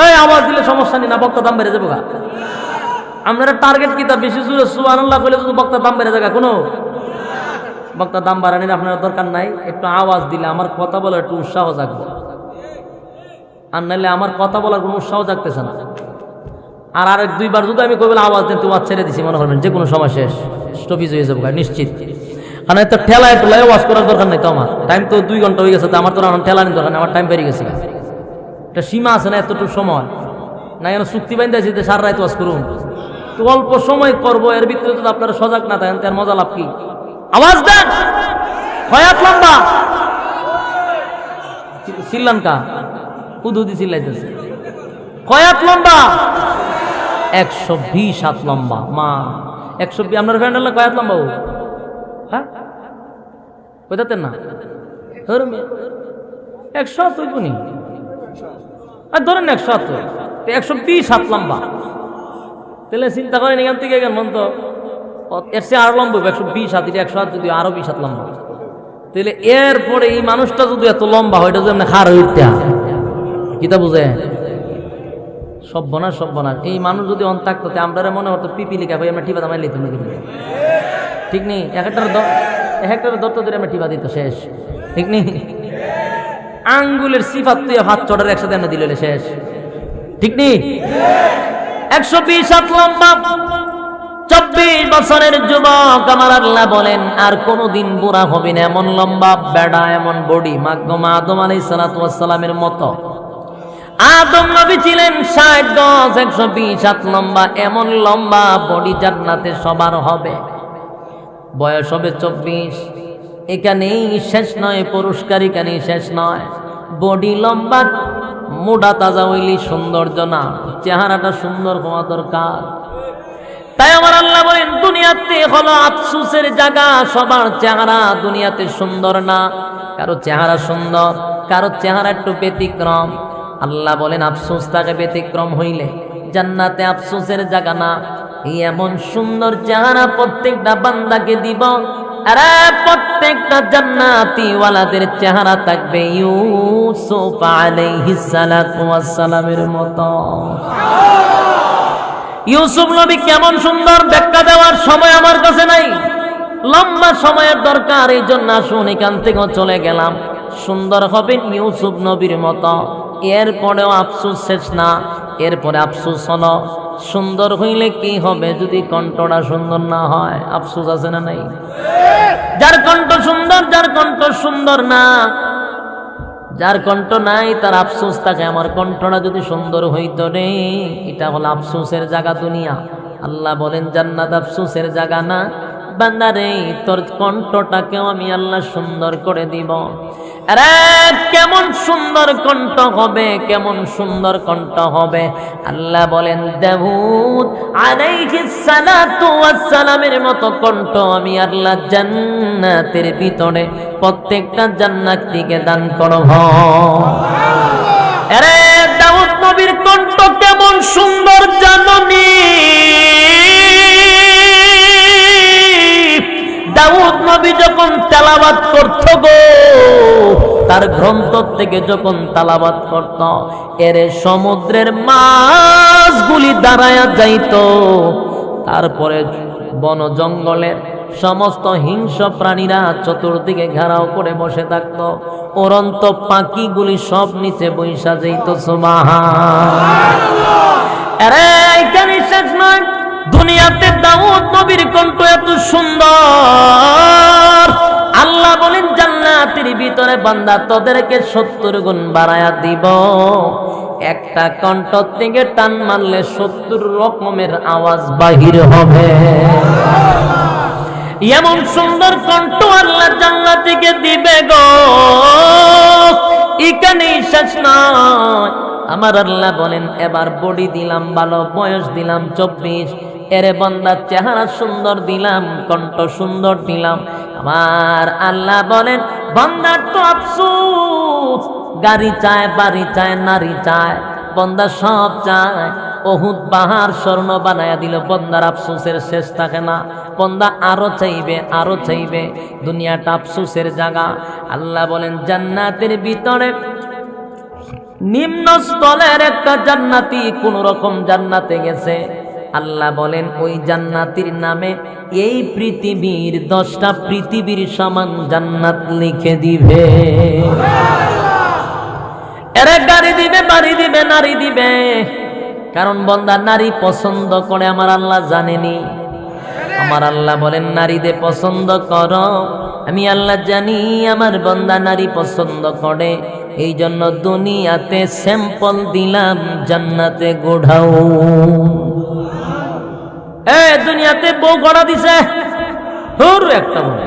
এই আওয়াজ দিলে সমস্যা নেই না, বক্তা দাম বেড়ে যাবো গা। আপনারা টার্গেট কি? তা বেশি জোরে সুবহানাল্লাহ কইলে যদি বক্তার দাম বেড়ে যায়, কোনো বক্তার দাম বাড়ানোর আপনার দরকার নাই। একটু আওয়াজ দিলে আমার কথা বলার একটু উৎসাহ জাগবে, আর নাইলে আমার কথা বলার কোনো উৎসাহ জাগতেছে না। আর আরেক 2 বার যদি আমি কই বলে আওয়াজ দেন, তোমার ছেড়ে দিছি মনে করবেন যে কোনো সময় শেষ, স্টপিজ হয়ে যাবো নিশ্চিত। কারণ এত ঠেলায় টোলায় ওয়াজ করার দরকার নেই তো। আমার টাইম তো 2 ঘন্টা হয়ে গেছে, তো আমার তো ঠেলা নিতে দরকার নেই, আমার টাইম বেরিয়ে গেছে। একটা সীমা আছে না, এতটুকু সময় না। কেন চুক্তি বাইন্দাছি যে সারা রাত ওয়াজ করুন, তো অল্প সময় করবো, এর ভিতরে যদি আপনারা সজাগ না থাকেন তার মজা লাভ কি? আওয়াজ দেন, হয়াত লম্বা শ্রীলঙ্কা উদুদি চিল্লাইতেছে, হয়াত লম্বা 120 হাত লম্বা। মা 120 আপনার ফ্যান্ডেল কয়াত লম্বা ও? হ্যাঁ বুঝতেন না? ধরুন 100 তুই কোনি আর ধরেন 100 120 হাত লম্বা, তাহলে চিন্তা করেন এখান থেকে মন তো এর চেয়ে আরো লম্বা 120 হাত, 100 হাত যদি আরো 20 হাত লম্বা, তাহলে এরপরে এই মানুষটা যদি এত লম্বা হয় এটা যদি খার হইতে কিতা বুঝে সব্যনাশ সব্যনাশ। এই মানুষ যদি অন থাকতো আমরা মনে হতো পিপিলিকা ভাই আমরা টিপা দামাই লিখতাম নাকি, ঠিক নেই? এক একটার দত্ত ধরে আমরা টিপা দিত শেষ, ঠিক নেই? আঙ্গুলের সিফাত তুই হাত চড়ার একসাথে আমরা দিলে শেষ, ঠিক নেই? 120 হাত লম্বা 24 বছরের যুবক আমার আল্লাহ বলেন আর কোনদিন বুড়া হবে না, এমন লম্বা বেড়া, এমন বডি। মাগমা আদম আলাইহিস সালাতু ওয়াস সালামের মতো। আদম নবী ছিলেন 60 গজ, 120 হাত লম্বা, এমন লম্বা বডি জান্নাতে সবার হবে। বয়স হবে 24। এখানেই শেষ নয়, পুরস্কার এখানেই শেষ নয়। বডি লম্বা, মোটা তাজা হইলি সৌন্দর্য না, চেহারাটা সুন্দর হওয়া দরকার। তাই আমার আল্লাহ বলেন দুনিয়াতে হলো আফসোসের জায়গা। সবার চেহারা দুনিয়াতে সুন্দর না, কারো চেহারা সুন্দর, কারো চেহারা একটু ব্যতিক্রম। আল্লাহ বলেন আফসোস তাকে ব্যতিক্রম হইলে, জান্নাতে আফসোসের জায়গা না। এমন সুন্দর চেহারা প্রত্যেকটা বান্দাকে দিব। আরে প্রত্যেকটা জান্নাতি ওয়ালাদের চেহারা থাকবে ইউসুফ আলাইহিস সালাতু ওয়াস সালামের মতো। ইউসুফ নবী কেমন সুন্দর ব্যাখ্যা দেওয়ার সময় আমার কাছে নাই, লম্বা সময়ের দরকার, এই জন্য আসুন এখান থেকে চলে গেলাম। সুন্দর হবেন ইউসুফ নবীর মতো। এরপরেও আফসোস শেষ না, এরপরে আফসোস হলো সুন্দর হইলে কি হবে যদি কণ্ঠটা সুন্দর না হয়? আফসোস আছে না নাই? যার কণ্ঠ সুন্দর, যার কণ্ঠ সুন্দর না, যার কণ্ঠ নাই তার আফসোস থাকে। আমার কণ্ঠটা যদি সুন্দর হইতো রে, এটা হলো আফসোসের জায়গা দুনিয়া। আল্লাহ বলেন জান্নাত আফসোসের জায়গা না। বান্দা রে তোর কণ্ঠটাকেও আমি আল্লাহ সুন্দর করে দিব। আরে কেমন সুন্দর কণ্ঠ হবে, কেমন সুন্দর কণ্ঠ হবে। আল্লাহ বলেন দাউদ আলাইহিস সালাতু ওয়াস সালামের মতো কণ্ঠ আমি আল্লাহ জান্নাতের ভিতরে প্রত্যেকটা জান্নাতীকে দান করব। আরে দাউদ নবীর কণ্ঠ কেমন সুন্দর জাননি? দাউদ নবী যখন তেলাওয়াত করত গো, তার গ্রন্থ থেকে যখন তেলাওয়াত করত, এর সমুদ্রের মাছগুলি দাঁড়ায়া যাইত। তারপরে বন জঙ্গলের সমস্ত হিংস্র প্রাণীরা চতুর্দিকে ঘেরাও করে বসে থাকত, উড়ন্ত পাখিগুলি সব নিচে বৈশা যাইত। সুবহানাল্লাহ। আরে এখানে শেষ নয়, দুনিয়াতে দাউদ নবীর কণ্ঠ এত সুন্দর। আল্লাহ বলেন জান্নাতের ভিতরে বান্দা তোদেরকে 70 গুণ বাড়ায়া দিব। একটা কণ্ঠ থেকে টান মারলে 70 রকমের আওয়াজ বাহির হবে। এমন সুন্দর কণ্ঠ আল্লাহ জান্নাতীকে দিবে গো। এখানেই শেষ নয়, আমার আল্লাহ বলেন এবার বডি দিলাম ভালো, বয়স দিলাম 24। এরে বান্দার চেহারা সুন্দর দিলাম, কণ্ঠ সুন্দর দিলাম। আমার আল্লাহ বলেন বান্দার তো আফসোস, গাড়ি চায়, বাড়ি চায়, নারী চায়, বান্দা সব চায়। উহুদ পাহাড় স্বর্ণ বানায়া দিল, বান্দার আফসোসের শেষ থাকে না। বান্দা আরো চাইবে, আরো চাইবে। দুনিয়াটা আফসোসের জায়গা। আল্লাহ বলেন জান্নাতের ভিতরে নিম্ন স্থলের একটা জান্নাতি কোন রকম জান্নাতে গেছে। আল্লাহ বলেন ওই জান্নাতির নামে এই পৃথিবীর 10টা পৃথিবীর সমান জান্নাত লিখে দিবে। এরা গাড়ি দিবে, বাড়ি দিবে, নারী দিবে। কারণ বান্দা নারী পছন্দ করে আমার আল্লাহ জানেনি। আমার আল্লাহ বলেন নারীদের পছন্দ করো, আমি আল্লাহ জানি আমার বান্দা নারী পছন্দ করে। এই জন্য দুনিয়াতে স্যাম্পল দিলাম, জান্নাতে গোড়াও। দুনিয়াতে বউ গড়া দিছে একটা বলে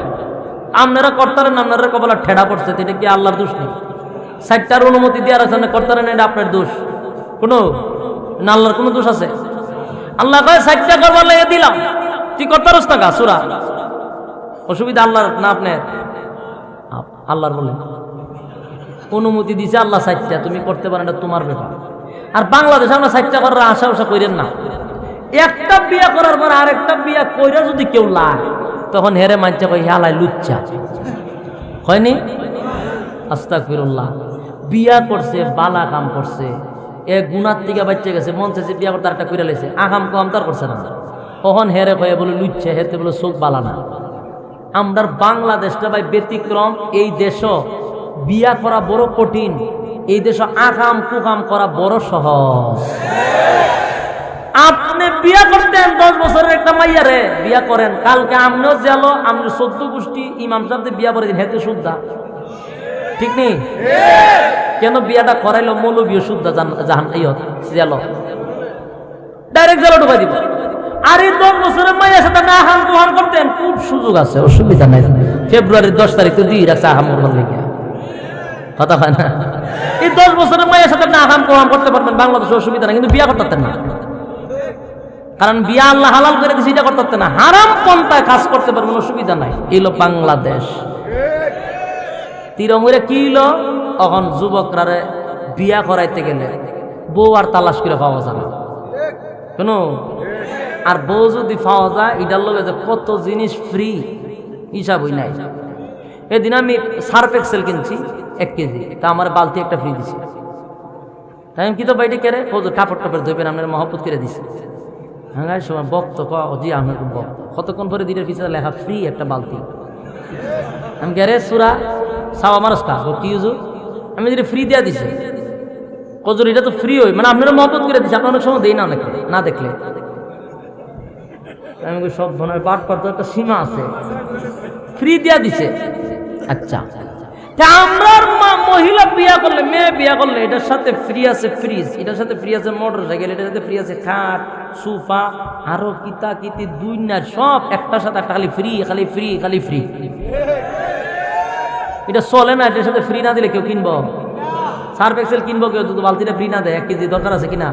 আপনারা কর্তারেন, আপনারা কপালে ঠেড়া পড়ছে, এটা কি আল্লাহর দোষ নেই? 60টার অনুমতি দেওয়ার আছে, কর্তারেন, এটা আপনার দোষ কোনো না, আল্লাহর কোনো দোষ আছে? আল্লাহ কয় 60টা করবার লেগে দিলাম, কি করতে পারছ না সূরা? অসুবিধা আল্লাহর না আপনার? আল্লাহর বলেন অনুমতি দিছে আল্লাহ 60টা, তুমি করতে পারেন, এটা তোমার ব্যাপার। আর বাংলাদেশে আমরা 60টা করার আশা করেন না। একটা বিয়া করার পর আরেকটা বিয়া কইরা যদি কেউ লায়, তখন হেরে মানছে কই হালাই লুচ্চা হয়নি। আস্তাগফিরুল্লাহ। বিয়া করছে, বালা কাম করছে, এক গুনার থেকে বাচ্চা গেছে, মন চাইছে বিয়া করতে আরেকটা কইরা লাইছে, আকাম কম তার করছে না, তখন হেরে কয়ে বলে লুচ্ছা, হেতে বলে চোখ বালা না। আমরার বাংলাদেশটা ভাই ব্যতিক্রম। এই দেশ বিয়া করা বড় কঠিন, এই দেশ আকাম কুকাম করা বড় সহজ। আপনি বিয়া করতেন 10 বছরের একটা মাইয়া রে বিয়া করেন, কালকে আমনেও জেলো, আপনি 14 গোষ্ঠী ইমাম সাহেব বিয়া করে দিন, হেতে শুদ্ধা, ঠিক নেই? কেন বিয়াটা করাইলো মৌলবীয় শুদ্ধা জাহান জেলো, ডাইরেক্ট জেলো ঢুকাই দিব। আর এই 10 বছরের মাইয়ার সাথে না হাম তুহান করতেন, খুব সুযোগ আছে, অসুবিধা নাই। ফেব্রুয়ারির 10 তারিখ তো দিয়ে রাখছে আহাম করবার লেগে, কথা হয় না? এই 10 বছরের মাইয়ার সাথে না হাম তুহান করতে পারতেন, বাংলাদেশে অসুবিধা নাই, কিন্তু বিয়া করতে পারতেন না। কারণ বিয়া আল্লাহ হালাল করে দিয়েছে, এটা করতে পারতেন না। হারাম পন্থায় কাজ করতে পারবেন, অসুবিধা নাই। এলো বাংলাদেশ। তিরঙ্গিরে কি হলো, এখন যুবকরা বিয়া করাইতে গেলে বউ আর তালাশ করে পাওয়া যায় না, কেন? আর বউ যদি পাওয়া যায়, এটার লগে যে কত জিনিস ফ্রি হিসাবই নাই। এদিন আমি সার্ফ এক্সেল কিনছি 1 কেজি, তা আমার বালতি একটা ফ্রি দিছে। তাই আমি কি তো বাইরে কেড়ে কাপড় টাপড় ধোবেন, আপনার মহব্বত করে দিছে। হ্যাঁ সময় বক্ত জি আপনার বক্ত, কতক্ষণ পরে দিনের পিছনে লেখা ফ্রি একটা বালতি। আমি গেরে সুরা সাওয়া মানুষ কা কি ইউজু, আমি যদি ফ্রি দেওয়া দিছে কজুর, এটা তো ফ্রি হই, মানে আপনারা মহব্বত করে দিচ্ছে, আপনার অনেক সময় দেই না, অনেকে না দেখলে। আমি সব ধরনের পাঠ পাঠ একটা সীমা আছে, ফ্রি দেওয়া দিছে। আচ্ছা, আমরা মহিলা বিয়া করলে, মেয়ে বিয়া করলে, এটার সাথে ফ্রি আছে ফ্রিজ, এটার সাথে ফ্রি আছে মোটর সাইকেল, এটার সাথে ফ্রি আছে খাট, সোফা, আরো কিতা কিতি দুনিয়ার সব একটার সাথে একটা, খালি ফ্রি খালি ফ্রি খালি ফ্রি। এটা চলে না, এটার সাথে ফ্রি না দিলে কেউ কিনবো? সার্ফ এক্সেল কিনবো কেউ যদি বালতিটা ফ্রি না দেয়? 1 কেজি দরকার আছে কিনা?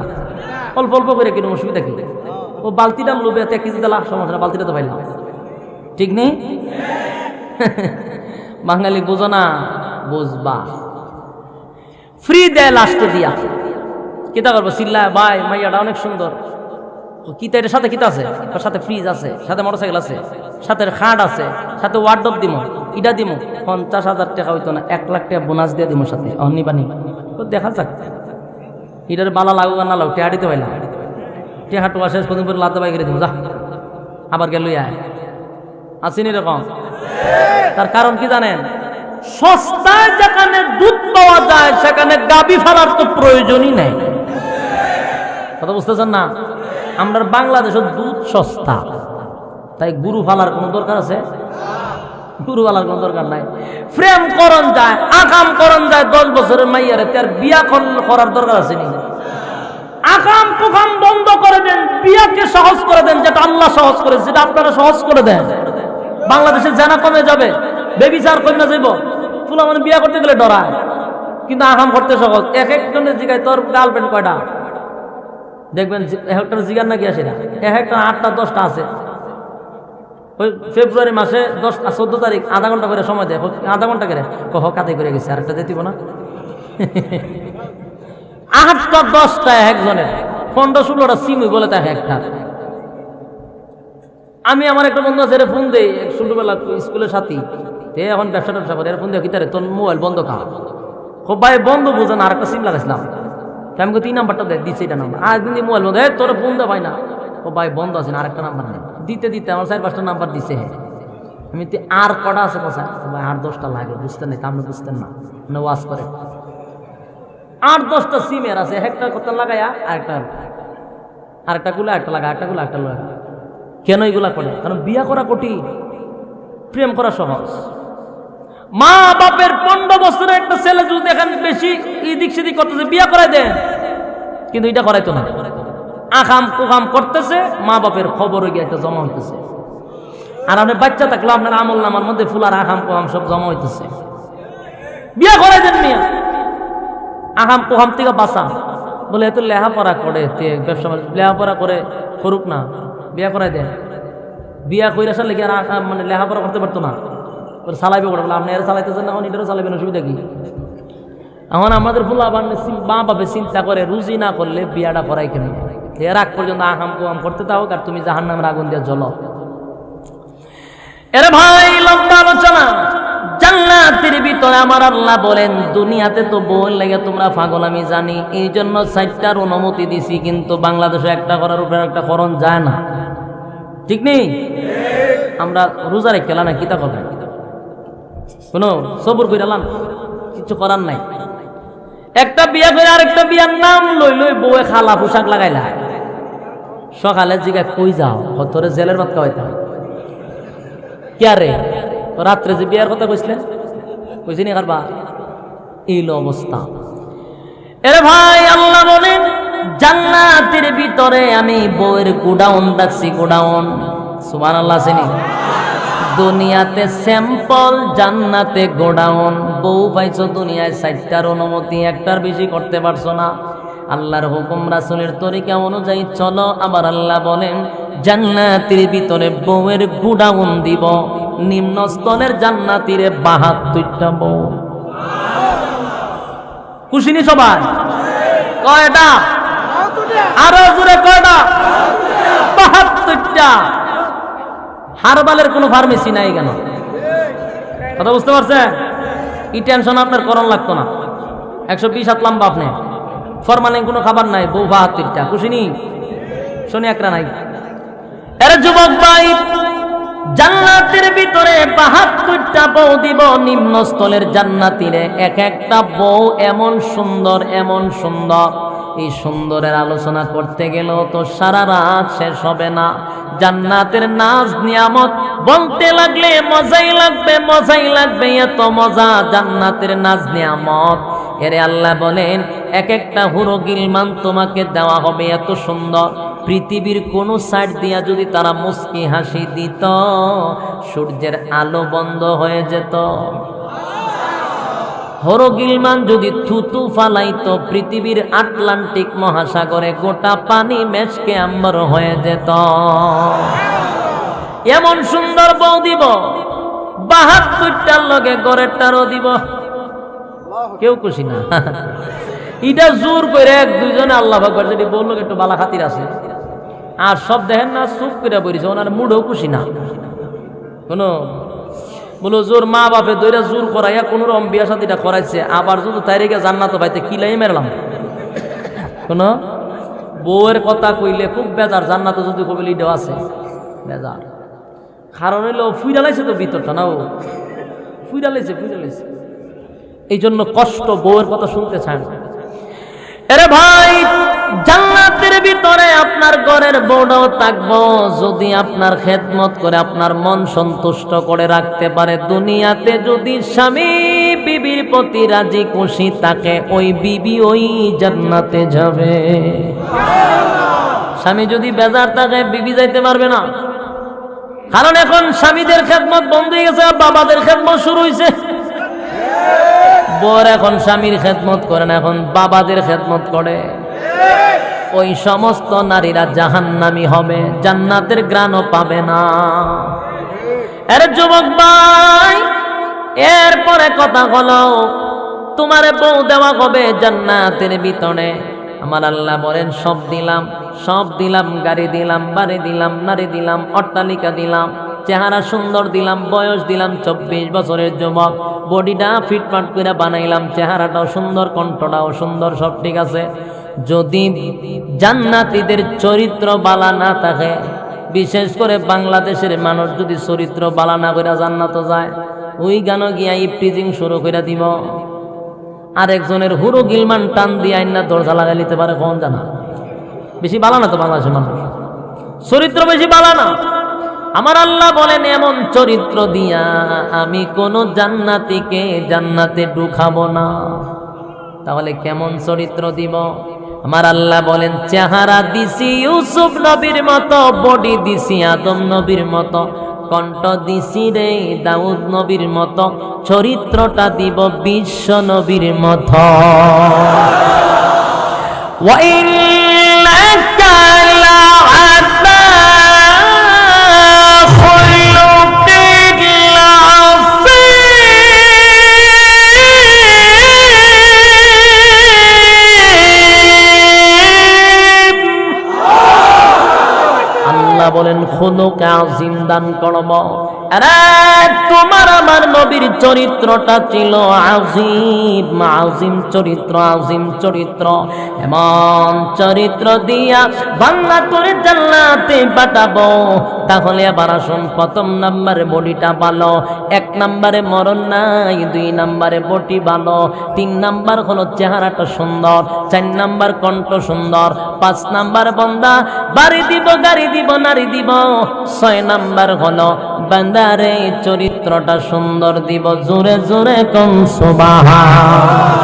অল্প অল্প করে কিনুন, অসুবিধা কি? ও বালতিটা লোভে 1 কেজি দিলে সমস্যা না, বালতিটা তো পাইলাম, ঠিক নেই? বাঙালি বুঝো না, বুঝবা। ফ্রি দেয় লাস্টে দিয়া, কিতা করবো চিল্লা, ভাই মাইয়াটা অনেক সুন্দর, কিতা এটার সাথে কিতা আছে? তার সাথে ফ্রিজ আছে, সাথে মোটরসাইকেল আছে, সাথে খাট আছে, সাথে ওয়ার্ডরোব দিব, এটা দিব, 50,000 টাকা হইতো না, 1 লাখ টাকা বোনাস দিয়ে দিব সাথে, অনিবানি দেখা যাক এটার বালা লাগুক না লাগুক, টেহা দিতে পাইলাম, টেহা টোয়া শেষ পর্যন্ত লাতে বাই করে দিব, যা আবার গেল আসেনি এরকম। তার কারণ কি জানেন? সস্তায় যেখানে দুধ পাওয়া যায়, সেখানে গাবি ফেলার তো প্রয়োজনই নাই। কথা বুঝতেছেন না? আমরা বাংলাদেশের দুধ সস্তা, তাই গুরু ফালার কোনো দরকার আছে? গুরু ফালার কোনো দরকার নাই। প্রেম করন যায়, আকাম করন যায়, 10 বছরের মাইয়ারে তার বিয়া করার দরকার আছে নি? আকাম কুকাম বন্ধ করে দেন, বিয়াকে সহজ করে দেন, যেটা আল্লাহ সহজ করেছে সেটা আপনারা সহজ করে দেন। বাংলাদেশে জানা কমে যাবে, বেবিচার কমে যাইব, ফুলা মানে বিয়া করতে গেলে ডরায়, কিন্তু আকাম করতে সহজ। এক একজনের জিগায় তোর গার্লফ্রেন্ড কয়টা? দেখবেন একটা জিগার নাকি আসে না, একটা 8টা 10টা আছে। ওই ফেব্রুয়ারি মাসে 14 তারিখ আধা ঘন্টা করে সময় দেয়, আধা ঘন্টা করে কহ কাতে করে গেছে, আরেকটা দিতে না। 8টা 10টা একজনের, 15-16টা সিম বলে তাই একটা। আমি আমার একটা বন্ধু আছে, ফোন দেই ছোটবেলা স্কুলের সাথী, এখন ব্যবসা করে, ফোন দেয় কিতারে তোর মোবাইল বন্ধ খা, খুব ভাই বন্ধ বুঝেন, আর একটা সিম লাগাইছিলাম, আমি 3 নাম্বারটা দিচ্ছি, এটা নাম্বার আর দিন মোবাইল বন্ধ, তোর ফোন দেয় ভাই না, ও ভাই বন্ধ আছে না, আরেকটা নাম্বার নেই, দিতে দিতে আমার 4-5টা নাম্বার দিছে। আমি আর কটা আছে কোথায় ভাই? 8-10টা লাগে, বুঝতেন না, আপনি বুঝতেন না, মানে ওয়াজ করে 8-10টা সিমের আছে, একটা কথা লাগাইয়া আরেকটা গুলা একটা লাগা, একটা গুলা একটা লাগা। কেন এগুলা করে? কারণ বিয়া করা কঠিন, প্রেম করা সহজ। মা বাপের 15 বছরের একটা ছেলে যদি দেখেন বেশি এদিক সেদিক করতেছে, বিয়া করাই দেন, কিন্তু এটা করাইতো না, আকাম কুকাম করতেছে, মা বাপের খবর গিয়ে একটা জমা হইতেছে। আর আপনার বাচ্চা থাকলে আপনার আমল নামার মধ্যে ফুলার আকাম কুকাম সব জমা হইতেছে। বিয়া করাই দেন মিয়া, আকাম কুকাম থেকে বাঁচা। বলে এত লেখাপড়া করে, ব্যবসা লেখাপড়া করে করুক না, বিয়া করাই দেন। বিয়া কইরা আসলে কি আর মানে লেখাপড়া করতে পারতো না, চালাইবে করে বলে আপনি এর চালাইতেছেন না, এখন এটারও চালাইবেন, অসুবিধা কি? এখন আমাদের ফুলা মা বাপে চিন্তা করে রুজি না করলে বিয়াটা করাই কেন, এর আগ পর্যন্ত আহাম কুয়াম করতে থাকুক আর তুমি জাহান্নামের আগুন দিয়ে জ্বলো। এরে ভাই লম্বা আলোচনা। জান্নাতের ভিতরে আমার আল্লাহ বলেন দুনিয়াতে তো বউর লেগে তোমরা পাগল আমি জানি, এই জন্য 4টার অনুমতি দিছি, কিন্তু বাংলাদেশে একটা করার উপরে একটা করণ যায় না, ঠিক নেই? আমরা রোজা রেখেলাম না, কিতা করবেন, কোনো সবর কইরালাম, কিছু করার নাই। একটা বিয়া করে আরেকটা বিয়ার নাম লই লই বউয়ে খালা পোশাক লাগাইলা, সকালে জিগা কই যাও, তোরে জেলের ভাত খাওয়াইতে কে রে, রাত্রে যে বিয়ার কথা কইছিলেন কইছি নি কারবা, এইলো অবস্থা। এরে ভাই আল্লাহ বলেন জান্নাতের ভিতরে আমি বউয়ের গোডাউন রাখছি, গোডাউন, সুবহানাল্লাহ। চিনি দুনিয়াতে স্যাম্পল, জান্নাতে গোডাউন। বউ পাইছো দুনিয়ায় 4টার অনুমতি, একটার বেশি করতে পারছো না, আল্লাহর হুকুম রাসূলের তরিকা অনুযায়ী চলো। আবার আল্লাহ বলেন জান্নাতের ভিতরে বউয়ের গোডাউন দিব, নিম্ন স্তরের জান্নাতীর 72টা বউ। খুশিনি সবাই? কয়টা? আরো জোরে কয়টা? 72টা। হারবালের কোনো ফার্মেসি নাই কেন, কথা বুঝতে পারছেন? এই টেনশন আপনার করণ লাগতো না। 120 হাত লম্বা, আপনি ফরমালিন কোনো খাবার নাই, বউ 72টা। খুশিনি? শনি একটা নাই। এর যুবক ভাই জান্নাতের ভিতরে 72টা বউ দিব, নিম্ন স্থলের জান্নাতীরে। এক একটা বউ এমন সুন্দর, এমন সুন্দর, এই সুন্দরের আলোচনা করতে গেলেও তো সারা রাত শেষ হবে না। জান্নাতের নাজ নিয়ামত বলতে লাগলে মজাই লাগবে, মজাই লাগবে, এত মজা জান্নাতের নাজ নিয়ামত। এরে আল্লাহ বলেন এক একটা হুরো গিলমান তোমাকে দেওয়া হবে এত সুন্দর, পৃথিবীর কোন সাইড দিয়া যদি তারা মুস্কি হাসি দিত সূর্যের আলো বন্ধ হয়ে যেত। হরগিলমান যদি থুতু ফালাইতো পৃথিবীর আটলান্টিক মহাসাগরে গোটা পানি মেশকে আম্বার হয়ে যেত। এমন সুন্দর বউ দিব, 72টার লগে গড়েরটারও দিব। কেউ খুশি না? এটা জোর করে এক দুইজনে আল্লাহ ভাগবার যদি বললো একটু বালা খাতির আছে, আর সব দেখেন না চুপ করে বলিছে, ওনার মুডও খুশি না। কোনো বলো জোর মা বাপে দইরা জোর করাইয়া কোন রকম বিয়া শাদিটা করাইছে, আবার যদি তাই রেখে জান্নাত পাইতে কিলাই মেরলাম। কোন বউয়ের কথা কইলে খুব বেজার, জান্নাতে যদি কবিলি দেওয়া আছে বেজার। কারণ হইলো ফুইরালাইছে তো ভিতরটা, না ও ফুইরালাইছে, ফুইরালাইছে, এই জন্য কষ্ট, বউয়ের কথা শুনতে চায় না। আরে ভাই জান্নাতের ভিতরে আপনার ঘরের বউটাও থাকবো যদি আপনার খেদমত করে, আপনার মন সন্তুষ্ট করে রাখতে পারে। দুনিয়াতে যদি স্বামী বিবির প্রতি রাজি খুশি থাকে, ওই বিবি ওই জান্নাতে যাবে। স্বামী যদি বেজার থাকে বিবি যাইতে পারবে না, কারণ এখন স্বামীদের খেদমত বন্ধ হয়ে গেছে, বাবাদের খেদমত শুরু হয়েছে। বর এখন স্বামীর খেদমত করে না, এখন বাবাদের খেদমত করে। ওই সমস্ত নারীরা জাহান্নামী হবে, জান্নাতের ঘ্রাণও পাবে না। এর যুবক ভাই এরপরে কথা হলো তোমারে বউ দেওয়া হবে জান্নাতের ভিতরে। আমার আল্লাহ বলেন সব দিলাম, সব দিলাম, গাড়ি দিলাম, বাড়ি দিলাম, নারী দিলাম, অট্টালিকা দিলাম, চেহারা সুন্দর দিলাম, বয়স দিলাম 24 বছরের যুবক, বডিটা ফিটফাট করে বানাইলাম, চেহারাটাও সুন্দর, কণ্ঠটাও সুন্দর, সব ঠিক আছে। যদি জান্নাতীদের চরিত্র বালা না থাকে, বিশেষ করে বাংলাদেশের মানুষ যদি চরিত্র বালা না করে জান্নাত যায়, ওই গান গিয়া ইফটিজিং শুরু করে দিব। আরেকজনের হুরো গিলমান টান দিয়ে আইনা দরজা লাগাই নিতে পারে, কোন জানা? বেশি বালা না তো বাংলাদেশের মানুষ, চরিত্র বেশি বালা না। আমার আল্লাহ বলেন এমন চরিত্র দিয়া আমি কোন জান্নাতীকে জান্নাতে ঢুকাবো না। তাহলে কেমন চরিত্র দিব? আমার আল্লাহ বলেন চেহারা দিছি ইউসুফ নবীর মতো, বডি দিছি আদম নবীর মতো, কণ্ঠ দিছি রে দাউদ নবীর মতো, চরিত্রটা দিব বিশ্ব নবীর মতো। খুলুক আযীম দান করব। আরে তোমার আমার নবীর চরিত্রটা ছিল আযীম, আযীম চরিত্র, আযীম চরিত্র। এমন চরিত্র দিয়া জান্নাতুল জান্নাতে পাঠাবো। তাহলে আবার আসুন, প্রথম নাম্বারে বডিটা ভালো, 1 নম্বরে মরণ নাই, 2 নম্বরে বডি ভালো, 3 নাম্বার হলো চেহারাটা সুন্দর, 4 নাম্বার কণ্ঠ সুন্দর, 5 নাম্বার বান্দা বাড়ি দিব, গাড়ি দিব, নারী দিব, 6 নাম্বার হলো বান্দারে চরিত্রটা সুন্দর দিব। জোরে জোরে কোন সুবহান।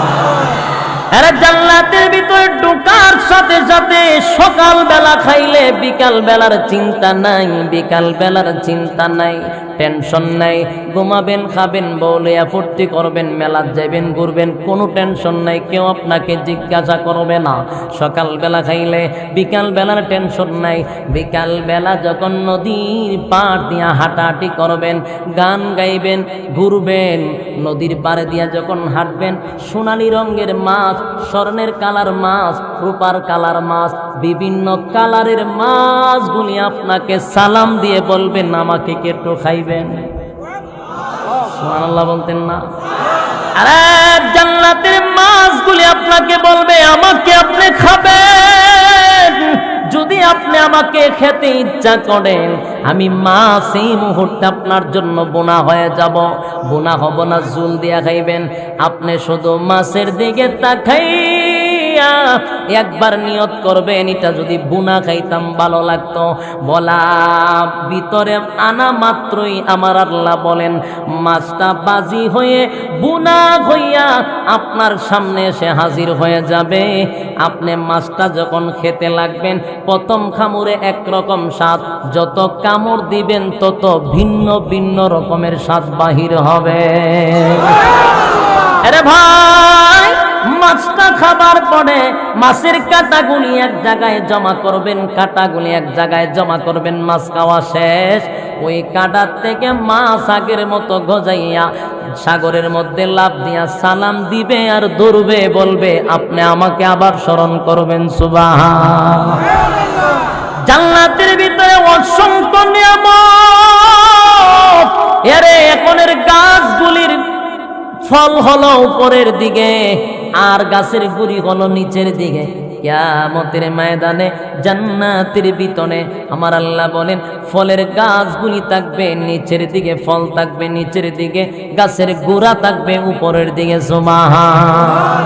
আরে জান্নাতের ভিতরে ঢোকার সাথে সাথে সকাল বেলা খাইলে বিকাল বেলার চিন্তা নাই, বিকাল বেলার চিন্তা নাই, টেনশন নাই। ঘুমাবেন, খাবেন, বউলিয়া ফুর্তি করবেন, মেলাত যাবেন, ঘুরবেন, কোনো টেনশন নাই, কেউ আপনাকে জিজ্ঞাসা করবে না। সকাল বেলা খাইলে বিকাল বেলার টেনশন নাই। বিকাল বেলা যখন নদীর পাড় দিয়া হাঁটাহাঁটি করবেন, গান গাইবেন, ঘুরবেন, নদীর পাড়ে দিয়া যখন হাঁটবেন, সোনালী রঙের মাছ, স্বর্ণের কালার মাছ, রূপার কালার মাছ, বিভিন্ন কালারের মাছগুলি আপনাকে সালাম দিয়ে বলবেন আমাকে কে একটু খাইবেন। সুবহানাল্লাহ বলতেন না? আরে জান্নাতের মাছগুলি আপনাকে বলবে আমাকে আপনি খাবেন। যদি আপনি আমাকে খেতে ইচ্ছা করেন, আমি মাছ এই মুহূর্তে আপনার জন্য বোনা হয়ে যাব। বোনা হব না, জুল দিয়া খাইবেন। আপনি শুধু মাছের দিকে তাকাইয়া একবার নিয়ত করবেন, এটা যদি বোনা খাইতাম ভালো লাগতো। বলা ভিতরে আনা মাত্রই আমার আল্লাহ বলেন মাছটা বাজি হয়ে বোনা হইয়া আপনার সামনে এসে হাজির হয়ে যাবে। আপনি মাছটা যখন খেতে লাগবেন, প্রথম খামুরে একরকম স্বাদ, যত কামড় দিবেন তত ভিন্ন ভিন্ন রকমের স্বাদ বাহির হবে। আরে ভাই, মাছটা খাবার পরে মাছের কাঁটাগুলি এক জায়গায় জমা করবেন, কাঁটাগুলি এক জায়গায় জমা করবেন। মাছ খাওয়া শেষ, ওই কাঁটার থেকে মাছ আগের মতো গজাইয়া সাগরের মধ্যে লাফ দিয়া সালাম দিবে আর দৌড়বে, বলবে আপনি আমাকে আবার স্মরণ করবেন। সুবহান। জান্নাতের ভিতরে অসংখ্য নিয়ামত। এরে এখনের গাছগুলির ফল হলো উপরের দিকে আর গাছের গুড়ি হলো নিচের দিকে। কিয়ামতের ময়দানে জান্নাতের ভিতরে আমার আল্লাহ বলেন ফলের গাছগুলি থাকবে নিচের দিকে, ফল থাকবে নিচের দিকে, গাছের গোড়া থাকবে উপরের দিকে। সুবহান।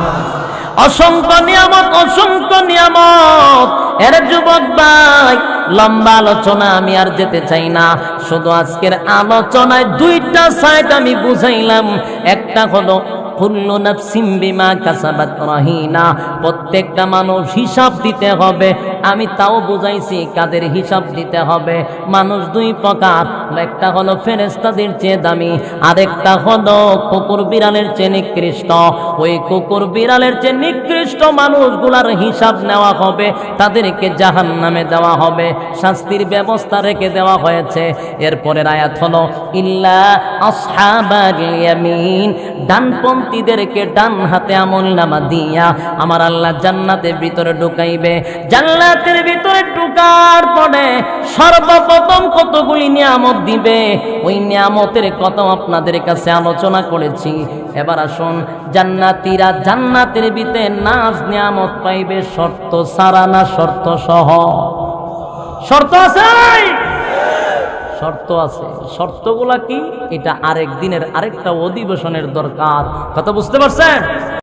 অসংখ্য নিয়ামত, অসংখ্য নিয়ামত। এর যুবক ভাই, লম্বা আলোচনা আমি আর যেতে চাই না। শুধু আজকের আলোচনায় 2টা সাইড আমি বুঝাইলাম। একটা হলো কুল্লু নাফসিন বিমা কাসাবাত রাহিনা, প্রত্যেকটা মানুষ হিসাব দিতে হবে। আমি তাও বুঝাইছি কাদের হিসাব দিতে হবে। মানুষ 2 প্রকার, একটা হলো ফেরেশতাদের চেয়ে দামি, আরেকটা হলো কুকুর বিড়ালের চেয়ে নিকৃষ্ট। ওই কুকুর বিড়ালের চেয়ে নিকৃষ্ট মানুষগুলার হিসাব নেওয়া হবে, তাদেরকে জাহান্নামে দেওয়া হবে, শাস্তির ব্যবস্থা রেখে দেওয়া হয়েছে। এরপরের আয়াত হলো ইল্লা আসহাবাল ইয়ামিন, ডানপন্থীদেরকে ডান হাতে আমলনামা দিয়া আমার আল্লাহ জান্নাতের ভিতরে ঢুকাইবে। জান্নাতের ভিতরে ঢুকার পরে সর্বপ্রথম কতগুলি নিয়ামত দিবে, ওই নিয়ামতের কথা আপনাদের কাছে আলোচনা করেছি। এবার আসুন, জান্নাতীরা জান্নাতের ভিতরে নাজ নিয়ামত পাইবে শর্ত ছাড়া না শর্ত সহ? শর্ত আছে, শর্ত আছে। শর্তগুলা কি? এটা আরেক দিনের আরেকটা অধিবেশনের দরকার। কথা বুঝতে পারছেন?